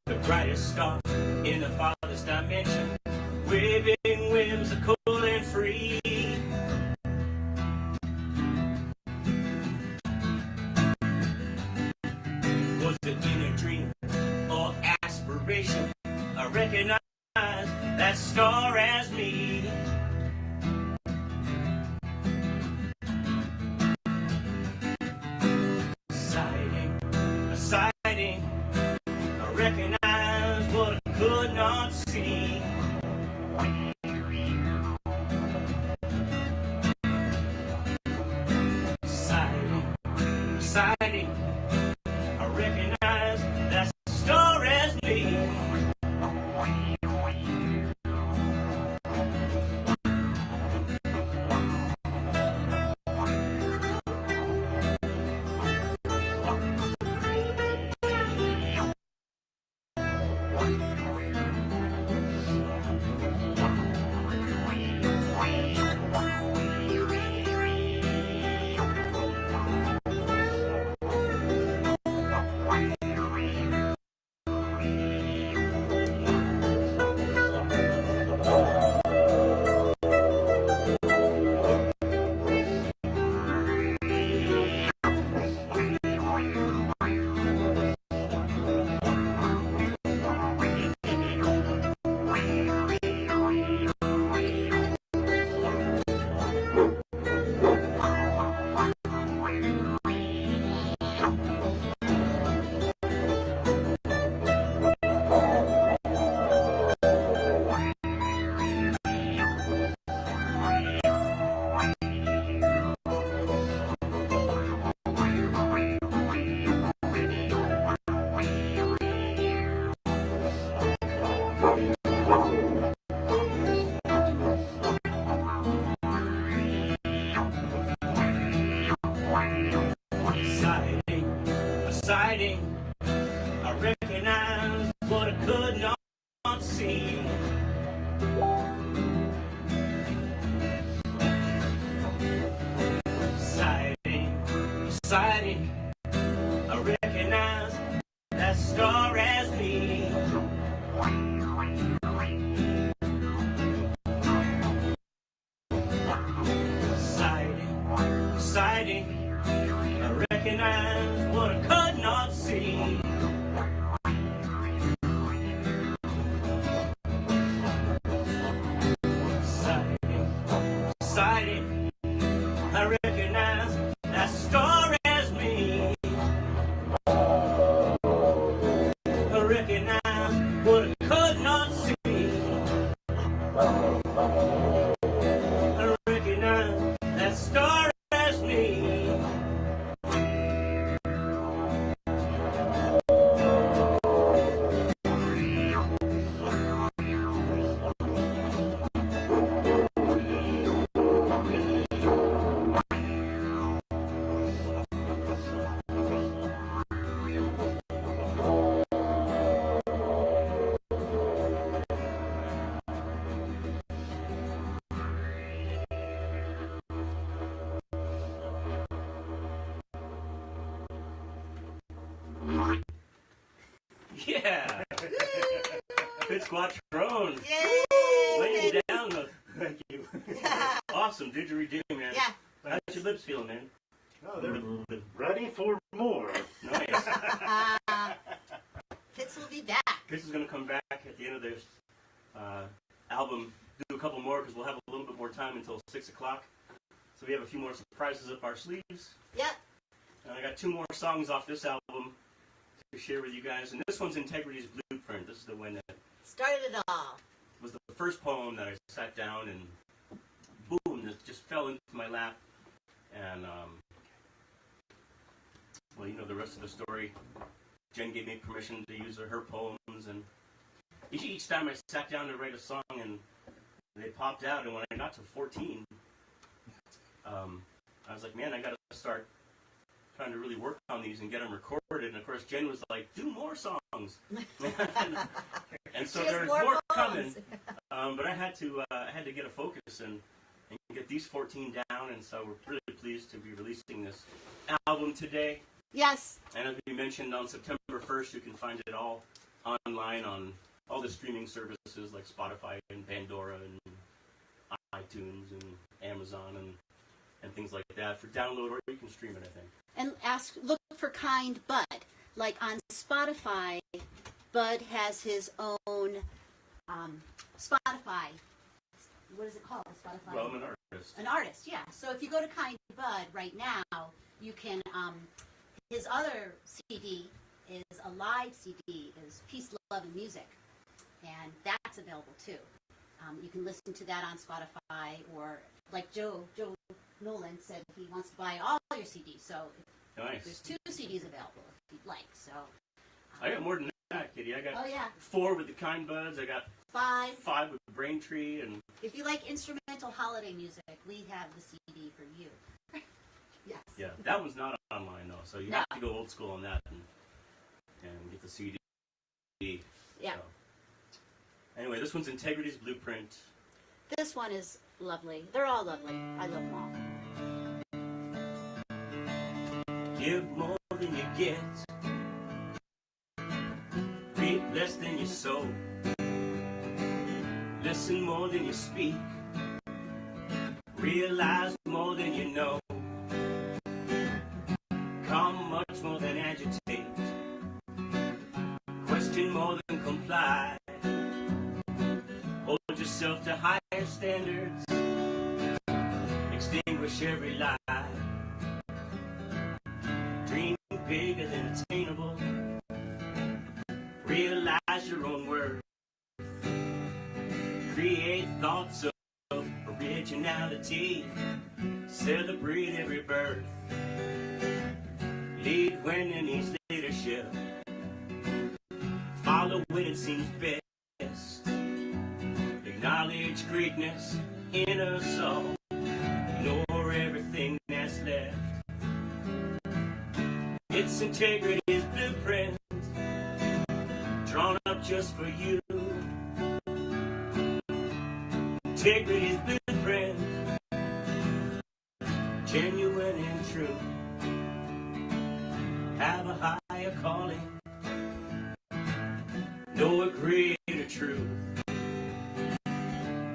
The brightest star in the farthest dimension, waving whimsical and free. Was it inner dream or aspiration? I recognize that star as me. Sighting, I recognize what I could not see. Sighting, I recognize that star as me. Sighting, I recognize what I could not see. Sighting, I recognize that star as me. Sighting, I recognize what I could not see. Sighting, I recognize that star as me. I recognize what I could not see. I recognize that star as me. Yeah! Fitzquatron! Yay! Laying down the... Thank you. Awesome didgeridoo, man. Yeah. How's your lips feeling, man? Oh, they're ready for more. Nice. Fitz will be back. Chris is going to come back at the end of this album, do a couple more because we'll have a little bit more time until 6 o'clock. So we have a few more surprises up our sleeves. Yep. And I got 2 more songs off this album to share with you guys. And this one's Integrity's Blueprint. This is the one that Started it all. was the first poem that I sat down and boom, it just fell into my lap. And, well, you know the rest of the story. Jen gave me permission to use her poems, and each time I sat down to write a song, and they popped out, and when I got to 14, I was like, man, I got to start trying to really work on these and get them recorded. And of course, Jen was like, do more songs. And so there's more coming. But I had to get a focus and get these 14 down, and so we're really pleased to be releasing this album today. Yes. And as we mentioned, on September 1st, you can find it all online on all the streaming services like Spotify and Pandora and iTunes and Amazon and things like that for download, or you can stream it, I think. And look for Kind Bud. Like on Spotify, Bud has his own Spotify. What is it called? Spotify. Well, I'm an artist. An artist, yeah. So if you go to Kind Bud right now, you can his other CD is a live CD, is Peace, Love, and Music, and that's available too. You can listen to that on Spotify, or like Joe Nolan said, he wants to buy all your CDs. So Nice. there's 2 CDs available if you'd like. So I got more than that, Kitty. I got oh yeah, 4 with the Kind Buds. I got 5 with Braintree, and if you like instrumental holiday music, we have the CD for you. Yes. yeah, that one's not online though, so you No. have to go old school on that and get the CD. Yeah. So. Anyway, this one's Integrity's Blueprint. This one is lovely. They're all lovely. I love them all. Give more than you get. Reap less than you sow. Listen more than you speak. Realize more than you know. Come much more than agitate. Question more than comply. Hold yourself to higher standards. Extinguish every lie. Dream bigger than attainable. Realize your own worth. Create thoughts of originality. Celebrate every birth. Lead when it needs leadership. Follow when it seems best. Acknowledge greatness in us all. Ignore everything that's left. It's Integrity's blueprint, drawn up just for you. Integrity's blueprint, genuine and true. Have a higher calling, know a greater truth.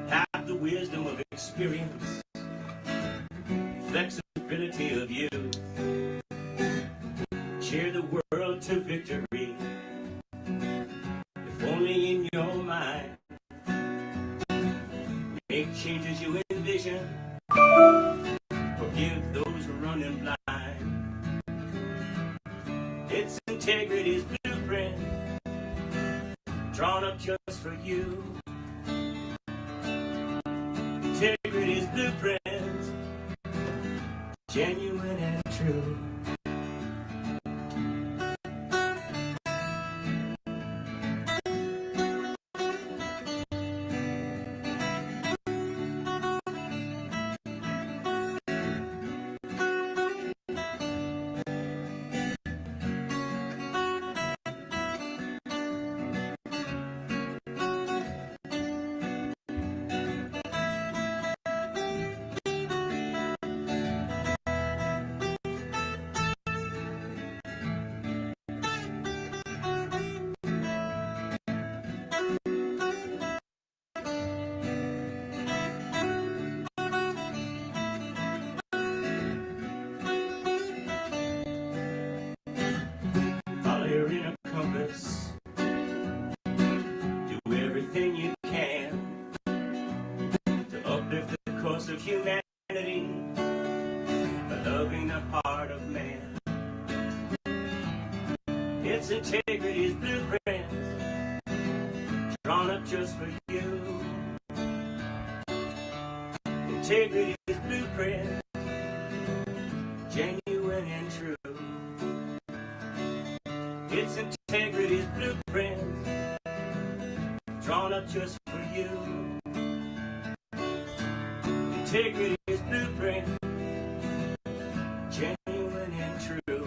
Have the wisdom of experience, flexibility of you. Cheer the world to victory, if only in your mind. Make changes you envision, forgive those who run in blind. It's Integrity's blueprint, drawn up just for you. Integrity's blueprint, genuine and true. Follow your inner compass. Do everything you can to uplift the course of humanity by loving the heart of man. It's Integrity's blueprint, drawn up just for you. Integrity's blueprint, genuine and true. It's Integrity's blueprint, drawn up just for you. Integrity's blueprint, genuine and true.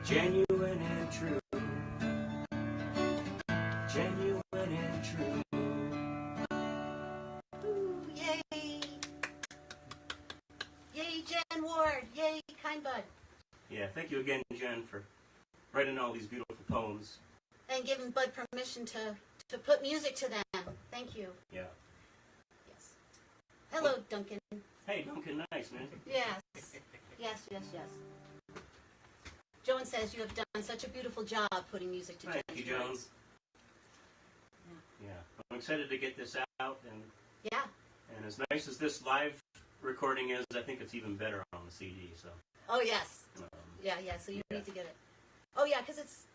Genuine and true. Genuine and true. Ooh, yay! Yay, Jen Ward! Yay, Kind Bud! Yeah, thank you again, Jen, for writing all these beautiful poems. And giving Bud permission to put music to them. Thank you. Yeah. Yes. Hello, Duncan. Hey, Duncan, nice, man. Yes. Yes, yes, yes. Joan says you have done such a beautiful job putting music to Thank Jen's you, Joan. words. Yeah, I'm excited to get this out, Yeah. and as nice as this live recording is, I think it's even better on the CD. So, Oh, yes. um, Yeah, yeah. So you Yeah. need to get it. Oh yeah, because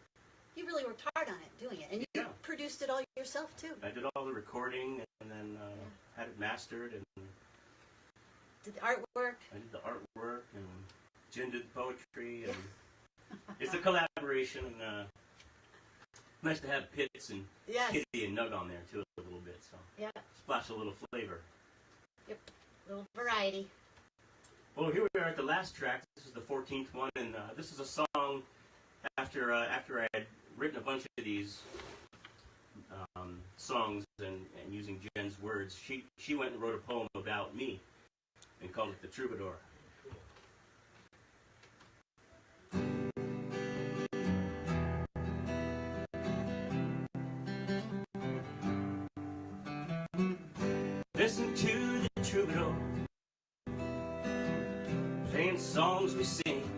you really worked hard on it, doing it, and you produced it all yourself too. I did all the recording and then had it mastered and Did the artwork. I did the artwork and Jen did the poetry and it's a collaboration and nice to have Pitts and Kitty and Nug on there too a little bit, so splash a little flavor. Yep, a little variety. Well, here we are at the last track. This is the 14th one, and this is a song after I had written a bunch of these songs and using Jen's words. She went and wrote a poem about me and called it The Troubadour. Listen to the troubadour, playing songs we sing,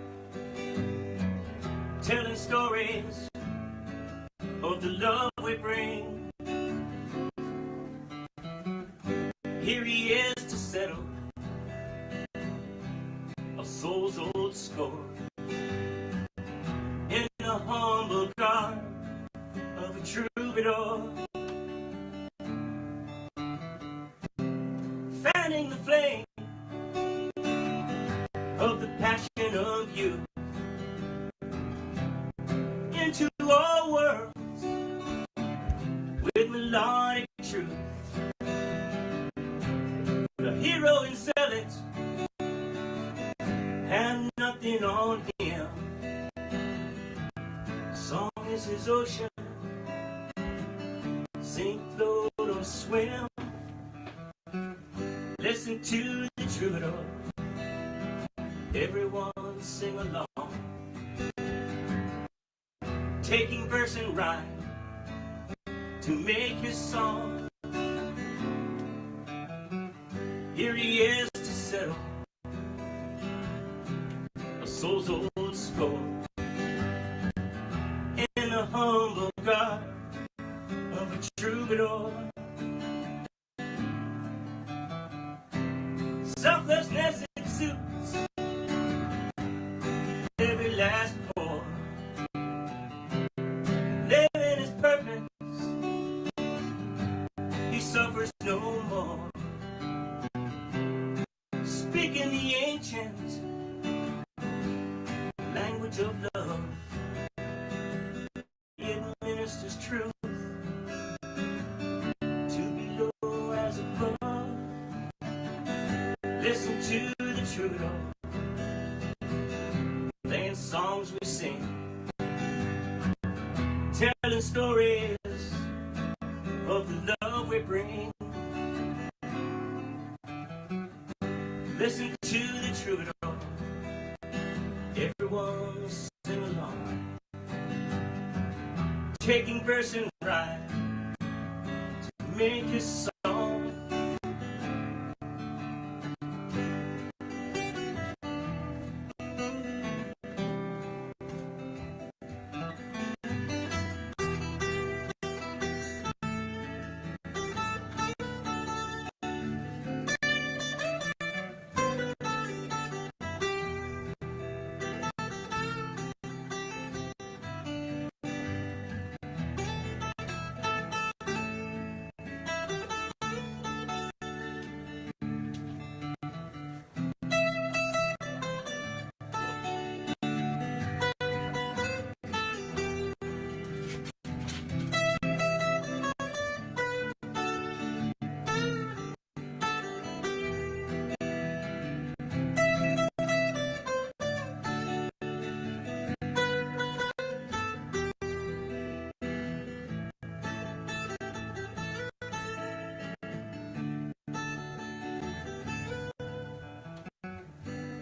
telling stories of the love we bring. Here he is to settle a soul's old score in the humble garb of a troubadour, fanning the flame of the passion of you into our worlds with melodic truth. The hero and zealot have nothing on him. Song is his ocean, sink, float, or swim. Listen to the troubadour, everyone sing along, taking verse and rhyme to make his song. Here he is to settle a soul's old score in the humble garb of a troubadour. Selflessness exudes every last pore, living his purpose, he suffers no more, speaking the ancient language of love. He administers truth to below as above. Listen to the troubadour, playing songs we sing, telling stories of the love we bring. Listen to the troubadour, everyone sing along, taking verse and rhyme to make his song.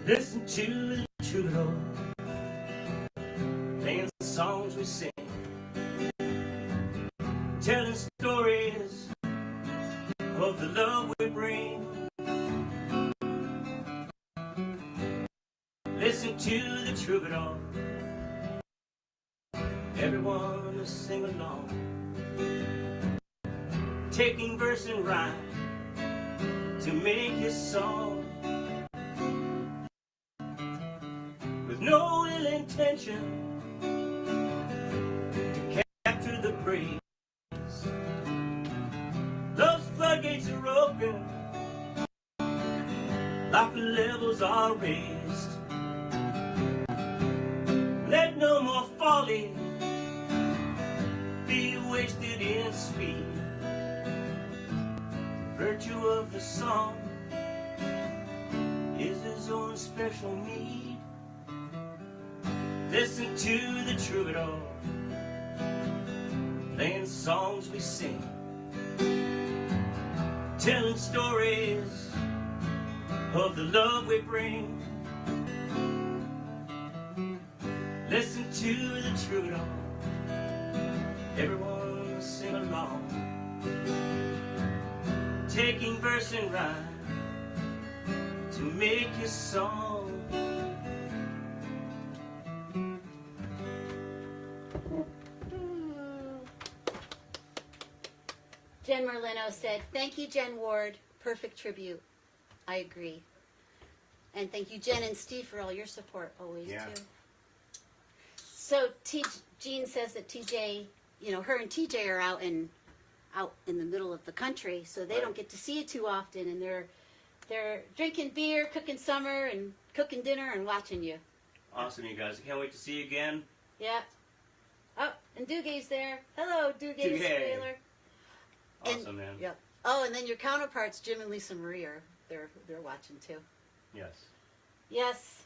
Listen to the troubadour, playing songs we sing, telling stories of the love we bring. Listen to the troubadour, everyone will sing along, taking verse and rhyme to make his song. With no ill intention, bigger, like the levels are raised. Let no more folly be wasted in speed. The virtue of the song is his own special need. Listen to the troubadour playing songs we sing, telling stories of the love we bring. Listen to the troubadour, everyone sing along, taking verse and rhyme to make his song. Jen Merlino said, "Thank you, Jen Ward. Perfect tribute." I agree. And thank you, Jen and Steve, for all your support always, Yeah. too. So Jean says that TJ, her and TJ are out in the middle of the country, so they don't get to see you too often, and they're drinking beer, cooking summer, and cooking dinner, and watching you. Awesome, you guys. I can't wait to see you again. Yeah. Oh, and Dougay's there. Hello, Dougay Dougay. Taylor. Awesome, man. Yep. Oh, and then your counterparts, Jim and Lisa Marie, they're watching too. Yes. Yes.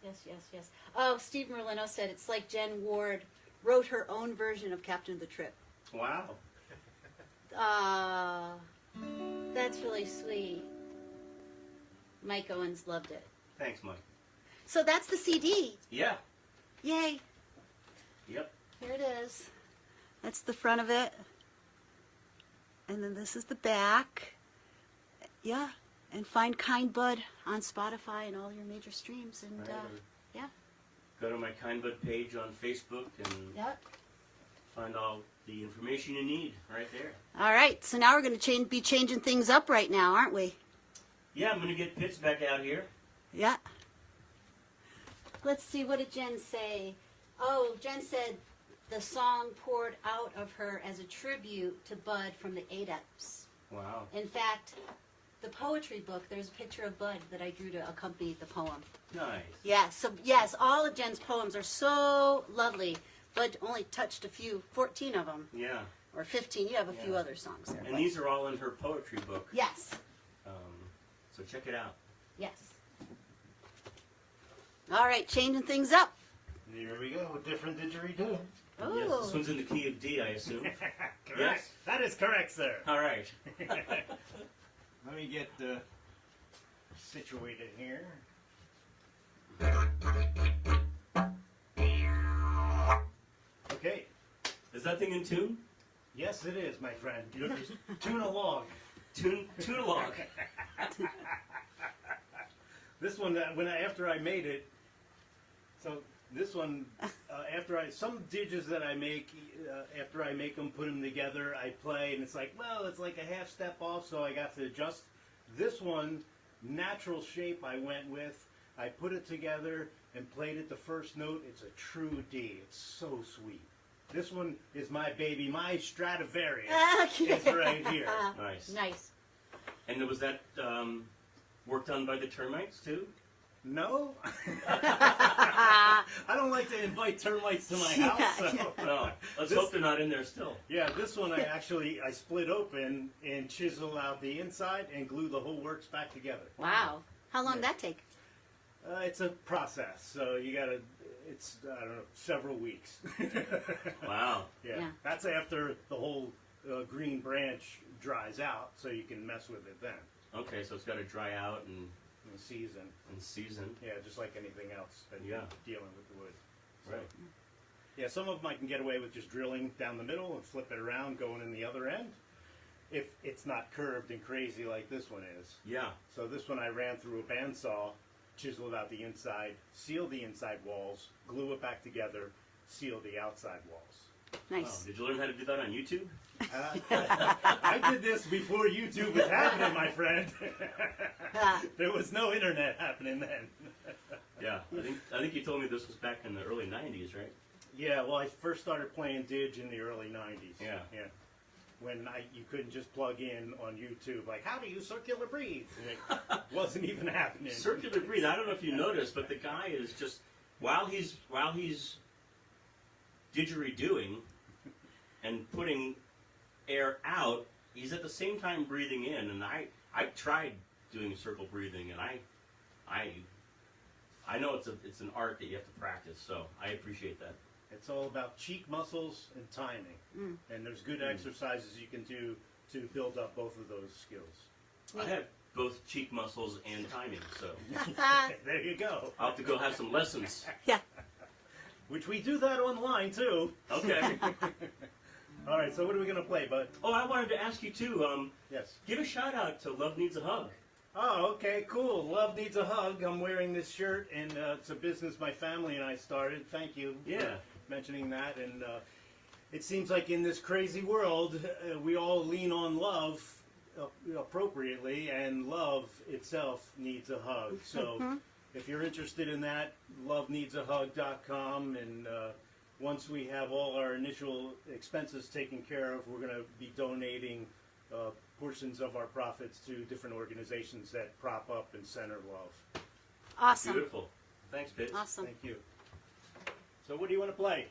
Yes. Oh, Steve Merlino said it's like Jen Ward wrote her own version of Captain of the Trip. Wow. That's really sweet. Mike Owens loved it. Thanks, Mike. So that's the CD. Yeah. Yay. Yep. Here it is. That's the front of it. And then this is the back. Yeah. And find Kind Bud on Spotify and all your major streams. And Right. yeah. Go to my Kind Bud page on Facebook and Yep. find all the information you need right there. All right. So now we're going to be changing things up right now, aren't we? Yeah, I'm going to get Pitts back out here. Yeah. Let's see. What did Jen say? Oh, Jen said the song poured out of her as a tribute to Bud from the Adepts. Wow. In fact, the poetry book, there's a picture of Bud that I drew to accompany the poem. Nice. Yeah, so yes, all of Jen's poems are so lovely. Bud only touched a few, 14 of them, Yeah. or 15. You have a few Yeah. other songs there. And but- these are all in her poetry book. Yes, So check it out. yes. All right, changing things up. Here we go. What different didgeridoo? Oh, Yes, this one's in the key of D, I assume. Correct. Yes. That is correct, sir. All right. Let me get situated here. Okay. Is that thing in tune? Yes, it is, my friend. You just tune along. Tune along. This one, after I made it, so this one, some digits that I make, after I make them, put them together, I play, and it's like, well, it's like a half step off, so I got to adjust. This one, natural shape I went with, I put it together and played it the first note. It's a true D. It's so sweet. This one is my baby, my Stradivarius. It's right here. Nice. Nice. And was that work done by the termites, too? No. I don't like to invite termites to my house. So. No. Let's hope they're not in there still. Yeah, this one I split open and chisel out the inside and glue the whole works back together. Wow. How long did that take? It's a process, so you gotta, I don't know, several weeks. Wow. Yeah. That's after the whole green branch dries out, so you can mess with it then. Okay, so it's got to dry out and season. Yeah, just like anything else that Yeah. dealing with the wood. So, Right. yeah, some of them I can get away with just drilling down the middle and flip it around, going in the other end, if it's not curved and crazy like this one is. Yeah. So this one I ran through a bandsaw, chiseled out the inside, sealed the inside walls, glue it back together, seal the outside walls. Wow. Nice. Did you learn how to do that on YouTube? I did this before YouTube was happening, my friend. There was no internet happening then. Yeah. I think you told me this was back in the early 90s, right? Yeah, well, I first started playing Dig in the early 90s. Yeah. Yeah. when you couldn't just plug in on YouTube, like, how do you circular breathe? And it wasn't even happening. Circular breathe. I don't know if you noticed, but the guy is just while he's didgeridooing and putting air out, he's at the same time breathing in. And I tried doing circle breathing, and I know it's an art that you have to practice. So I appreciate that. It's all about cheek muscles and timing. And there's good exercises you can do to build up both of those skills. I have both cheek muscles and timing, so There you go. I'll have to go have some lessons. Yeah. Which we do that online, too. Okay. All right, so what are we going to play, Bud? Oh, I wanted to ask you too. Yes. Give a shout out to Love Needs a Hug. Oh, okay, cool. Love Needs a Hug. I'm wearing this shirt, and it's a business my family and I started. Thank you Yeah. for mentioning that. And it seems like in this crazy world, we all lean on love appropriately, and love itself needs a hug. So if you're interested in that, loveneedsahug.com. And once we have all our initial expenses taken care of, we're going to be donating portions of our profits to different organizations that prop up and center love. Awesome. Beautiful. Thanks, Pitts. Awesome. Thank you. So what do you want to play?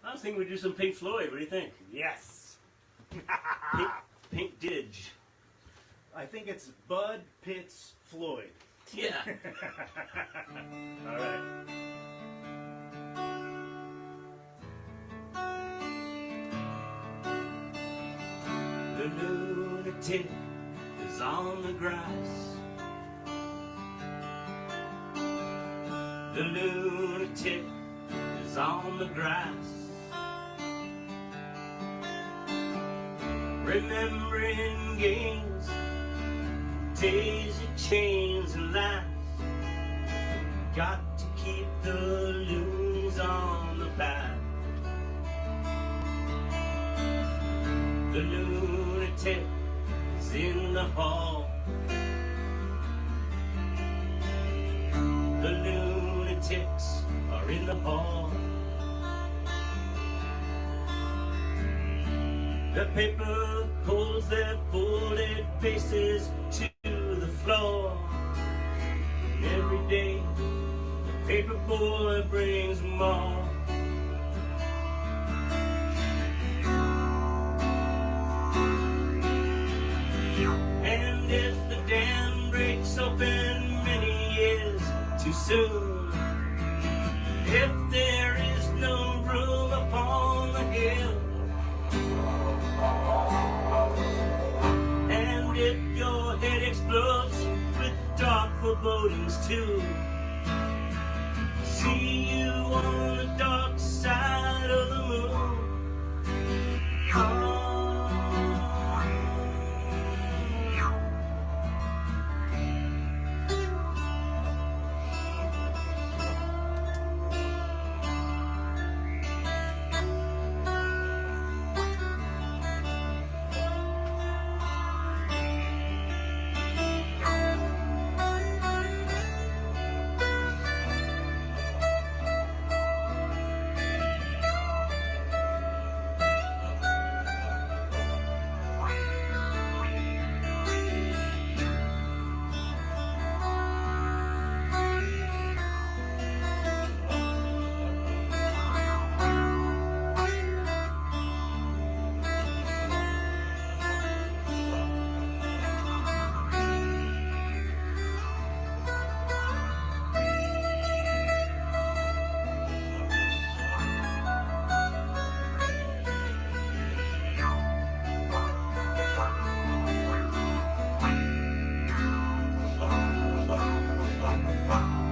I was thinking we'd do some Pink Floyd. What do you think? Yes. Pink Didge. I think it's Bud Pitts Floyd. Yeah. All right. The lunatic is on the grass. The lunatic is on the grass. Remembering games, daisy chains and laughs. Got to keep the loonies on the path. The lunatic is in the hall. The lunatics are in the hall. The paper pulls their folded faces to the floor. And every day, the paper boy brings more. And if the dam breaks open many years too soon, if there is no room upon the hill, and if your head explodes with dark forebodings too, see you on the dark side of the moon.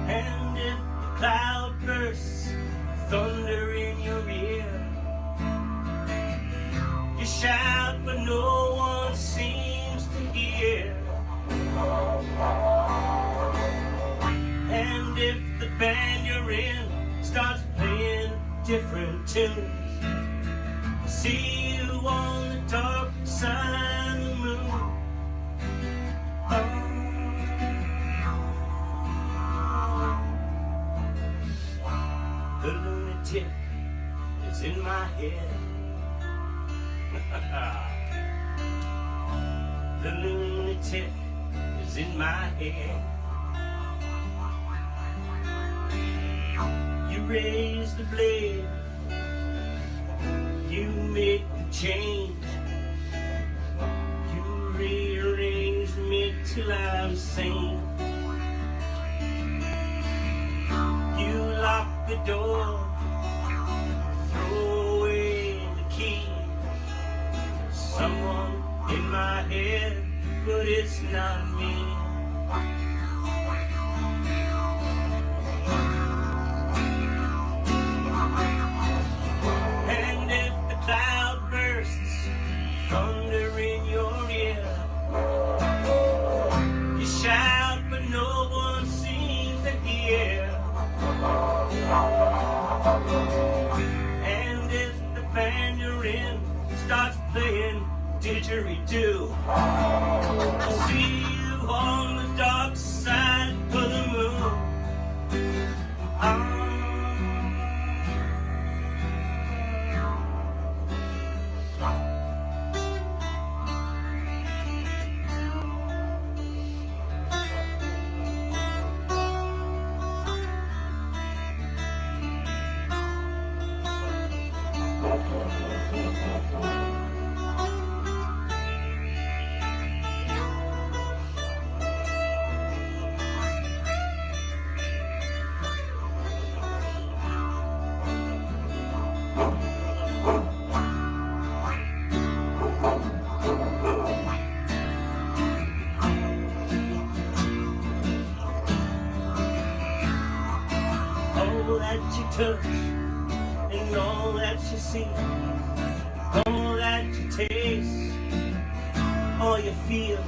And if the cloud bursts, thunder in your ear, you shout but no one seems to hear. And if the band you're in starts playing different tunes, see you on the dark side of the moon. The lunatic is in my head. The lunatic is in my head. You raise the blade, you make the change, you rearrange me till I'm sane. You lock the door, throw away the key. Someone in my head, but it's not me. And if the cloud bursts, thunder in your ear, you shout but no one seems to hear. And if the band you're in starts playing didgeridoo, I'll see you on the dark side of the moon. All that you touch and all that you see, all that you taste, all you feel,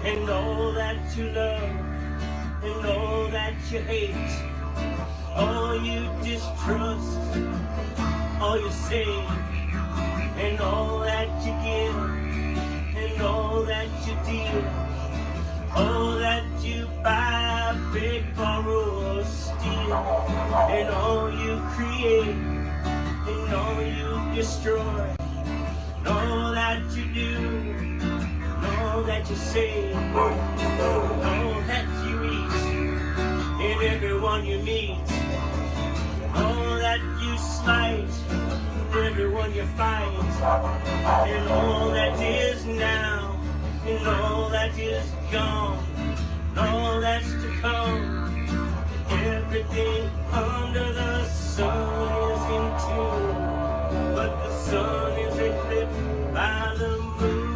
and all that you love, and all that you hate, all you distrust, all you save, and all that you give, and all that you deal, all that you buy, beg, borrow, or steal, and all you create, and all you destroy, and all that you do, and all that you say, and all that you eat, and everyone you meet, all that you slight, and everyone you fight, and all that is now, and all that is gone, and all that's to come. Everything under the sun is in tune, but the sun is eclipsed by the moon.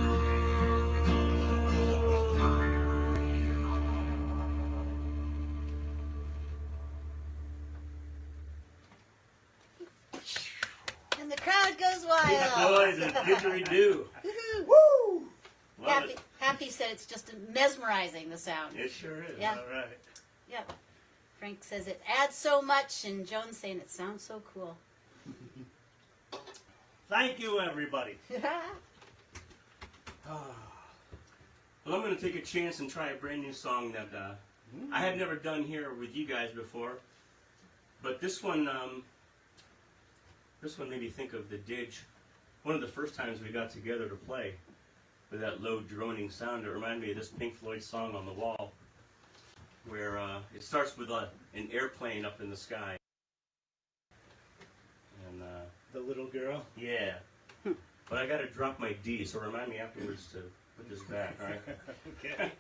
And the crowd goes wild. Boy, the didgeridoo. Woohoo. Woo! Love it. Happy said it's just mesmerizing, the sound. It sure is. Yeah. All right. Yep. Frank says it adds so much, and Joan's saying it sounds so cool. Thank you, everybody. Well, I'm going to take a chance and try a brand new song that I have never done here with you guys before. But this one made me think of the Didge. One of the first times we got together to play with that low droning sound. It reminded me of this Pink Floyd song On the Wall, where it starts with an airplane up in the sky. And The little girl. yeah. But I got to drop my D, so remind me afterwards to put this back, all right? Okay.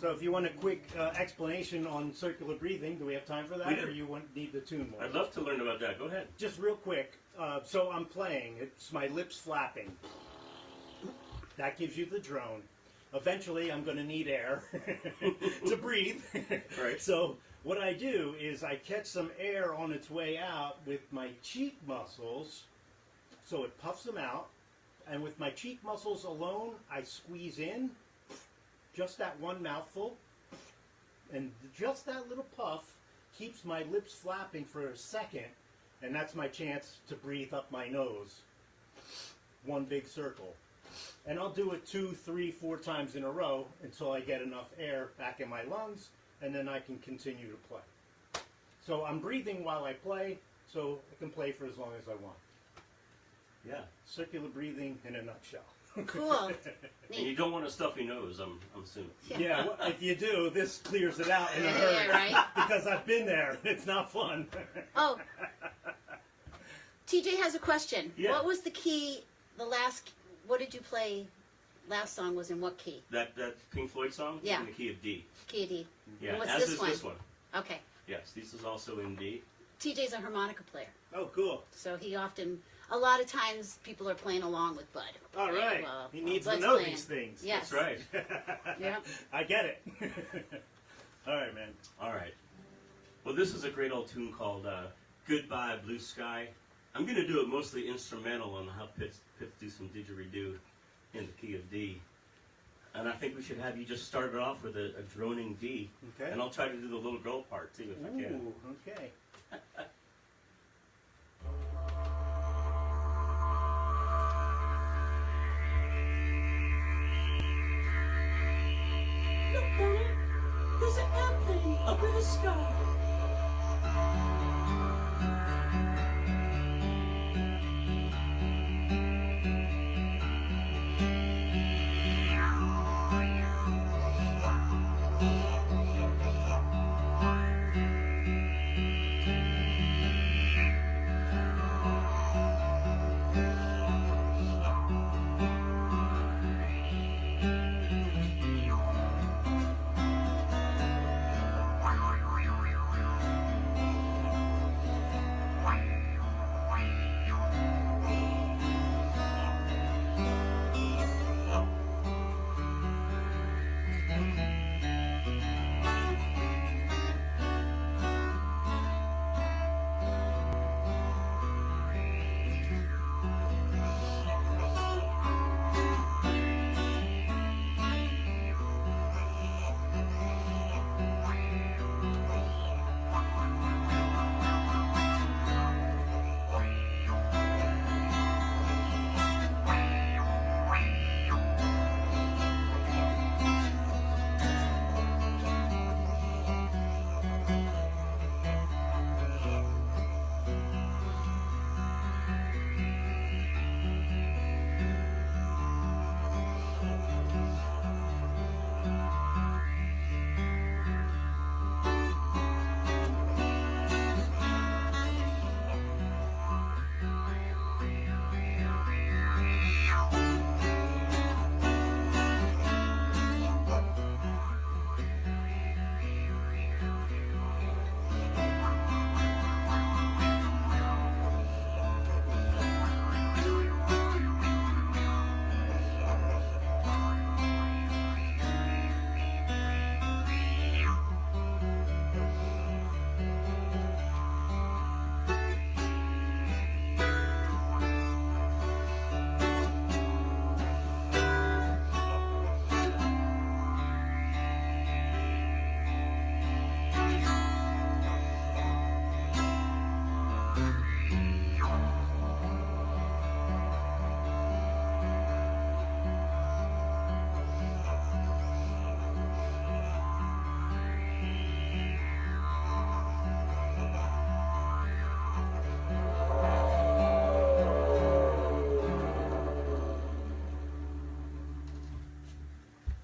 So if you want a quick explanation on circular breathing, do we have time for that? We do. Or you need the tune more? I'd love to learn about that. Go ahead. Just real quick. So I'm playing. It's my lips flapping. That gives you the drone. Eventually, I'm going to need air to breathe. Right. So what I do is I catch some air on its way out with my cheek muscles, so it puffs them out. And with my cheek muscles alone, I squeeze in just that one mouthful. And just that little puff keeps my lips flapping for a second. And that's my chance to breathe up my nose. One big circle. And I'll do it 2, 3, 4 times in a row until I get enough air back in my lungs, and then I can continue to play. So I'm breathing while I play, so I can play for as long as I want. Yeah. Circular breathing in a nutshell. Cool. And you don't want a stuffy nose, I'm assuming. Yeah, well, if you do, this clears it out in a Yeah, hurry. right. Because I've been there. It's not fun. Oh, TJ has a question. Yeah. What was the key, what did you play, last song was in what key? That Pink Floyd song? Yeah. In the key of D. Key of D. Yeah, And what's as this is one? this one. Okay. Yes, this is also in D. TJ's a harmonica player. Oh, cool. So he often, a lot of times people are playing along with Bud. All right. Well, He needs to Bud's know playing. these things. Yes. That's right. Yeah. I get it. All right, man. All right. Well, this is a great old tune called Goodbye Blue Sky. I'm going to do it mostly instrumental and have Pitts do some didgeridoo in the key of D. And I think we should have you just start it off with a droning D. Okay. And I'll try to do the little girl part too if I can. Ooh, okay. Look, Bunny, there's an airplane up in the sky.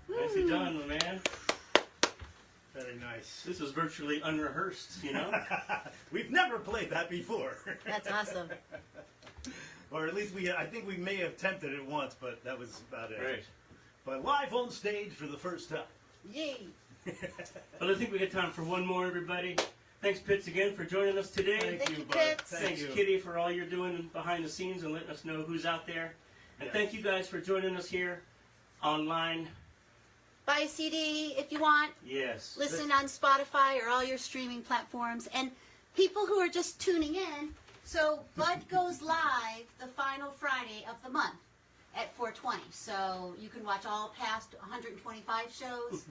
Nicely done, man. Very nice. This is virtually unrehearsed, you know? We've never played that before. That's awesome. Or at least I think we may have attempted it once, but that was about it. Right. But live on stage for the first time. Yay. Well, I think we got time for one more, everybody. Thanks, Pitts, again, for joining us today. Thank you, Bud. Pitts. Thank Thanks, you. Kitty, for all you're doing behind the scenes and letting us know who's out there. And Yes. thank you guys for joining us here online. Buy a CD if you want. Yes. Listen on Spotify or all your streaming platforms. And people who are just tuning in, so Bud goes live the final Friday of the month at 4:20. So you can watch all past 125 shows.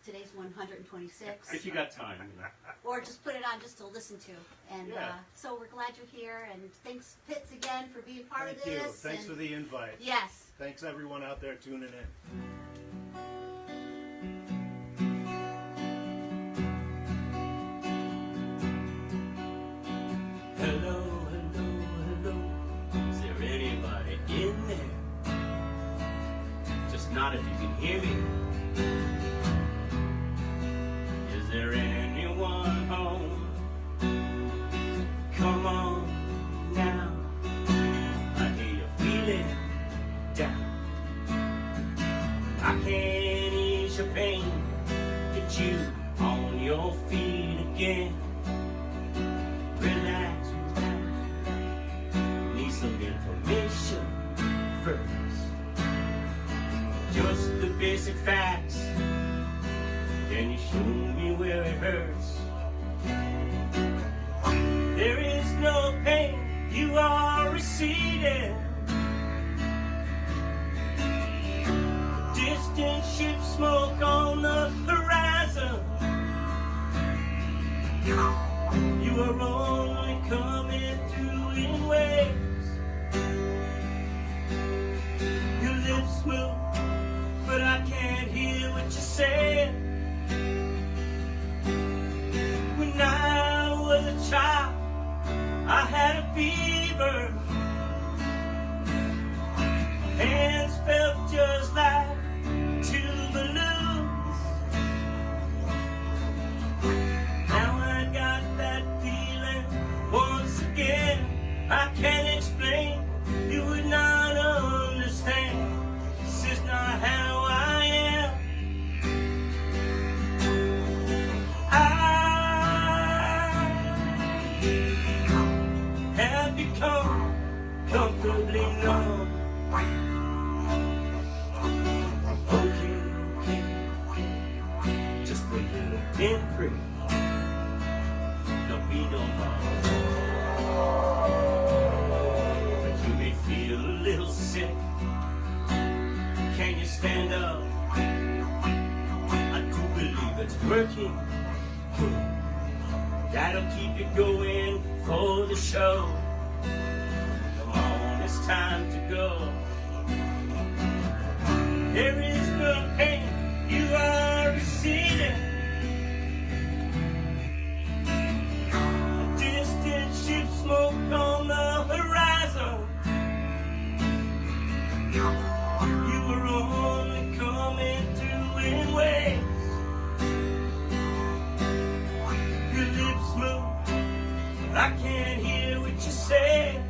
Today's 126. If you got time. You know. Or just put it on just to listen to. And Yeah. so we're glad you're here. And thanks, Pitts, again, for being part Thank of you. this. Thanks and for the invite. yes. Thanks everyone out there tuning in. can ease your pain, get you on your feet again. Relax, relax. Need some information first. Just the basic facts. Can you show me where it hurts? There is no pain, you are receding. Distant ship smoke on the horizon. You are only coming through in waves. Your lips move, but I can't hear what you're saying. When I was a child, I had a fever. Hands felt just like two balloons. Now I got that feeling once again. I can't explain, you would not understand. This is not how I am. I have become comfortably numb. Okay, just a little pinprick. Don't be no harm. But you may feel a little sick. Can you stand up? I do believe it's working. That'll keep you going for the show. Come on, it's time to go. There is no pain, you are receding. A distant ship smoke on the horizon. You were only coming through in waves. Your lips move, but I can't hear what you say.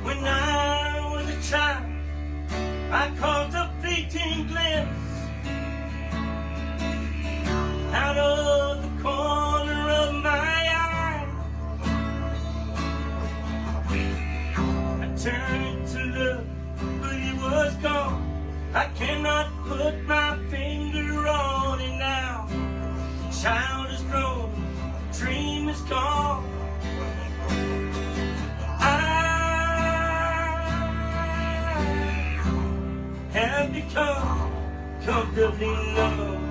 When I was a child, I caught a fleeting glimpse out of the corner of my eye. I turned to look, but he was gone. I cannot put my finger on it now. The child is grown, the dream is gone. Have become comfortably numb.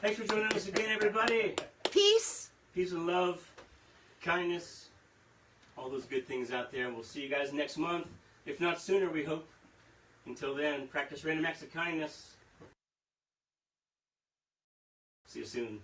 Thanks for joining us again, everybody. Peace. Peace and love, kindness, all those good things out there. We'll see you guys next month, if not sooner, we hope. Until then, practice random acts of kindness. See you soon.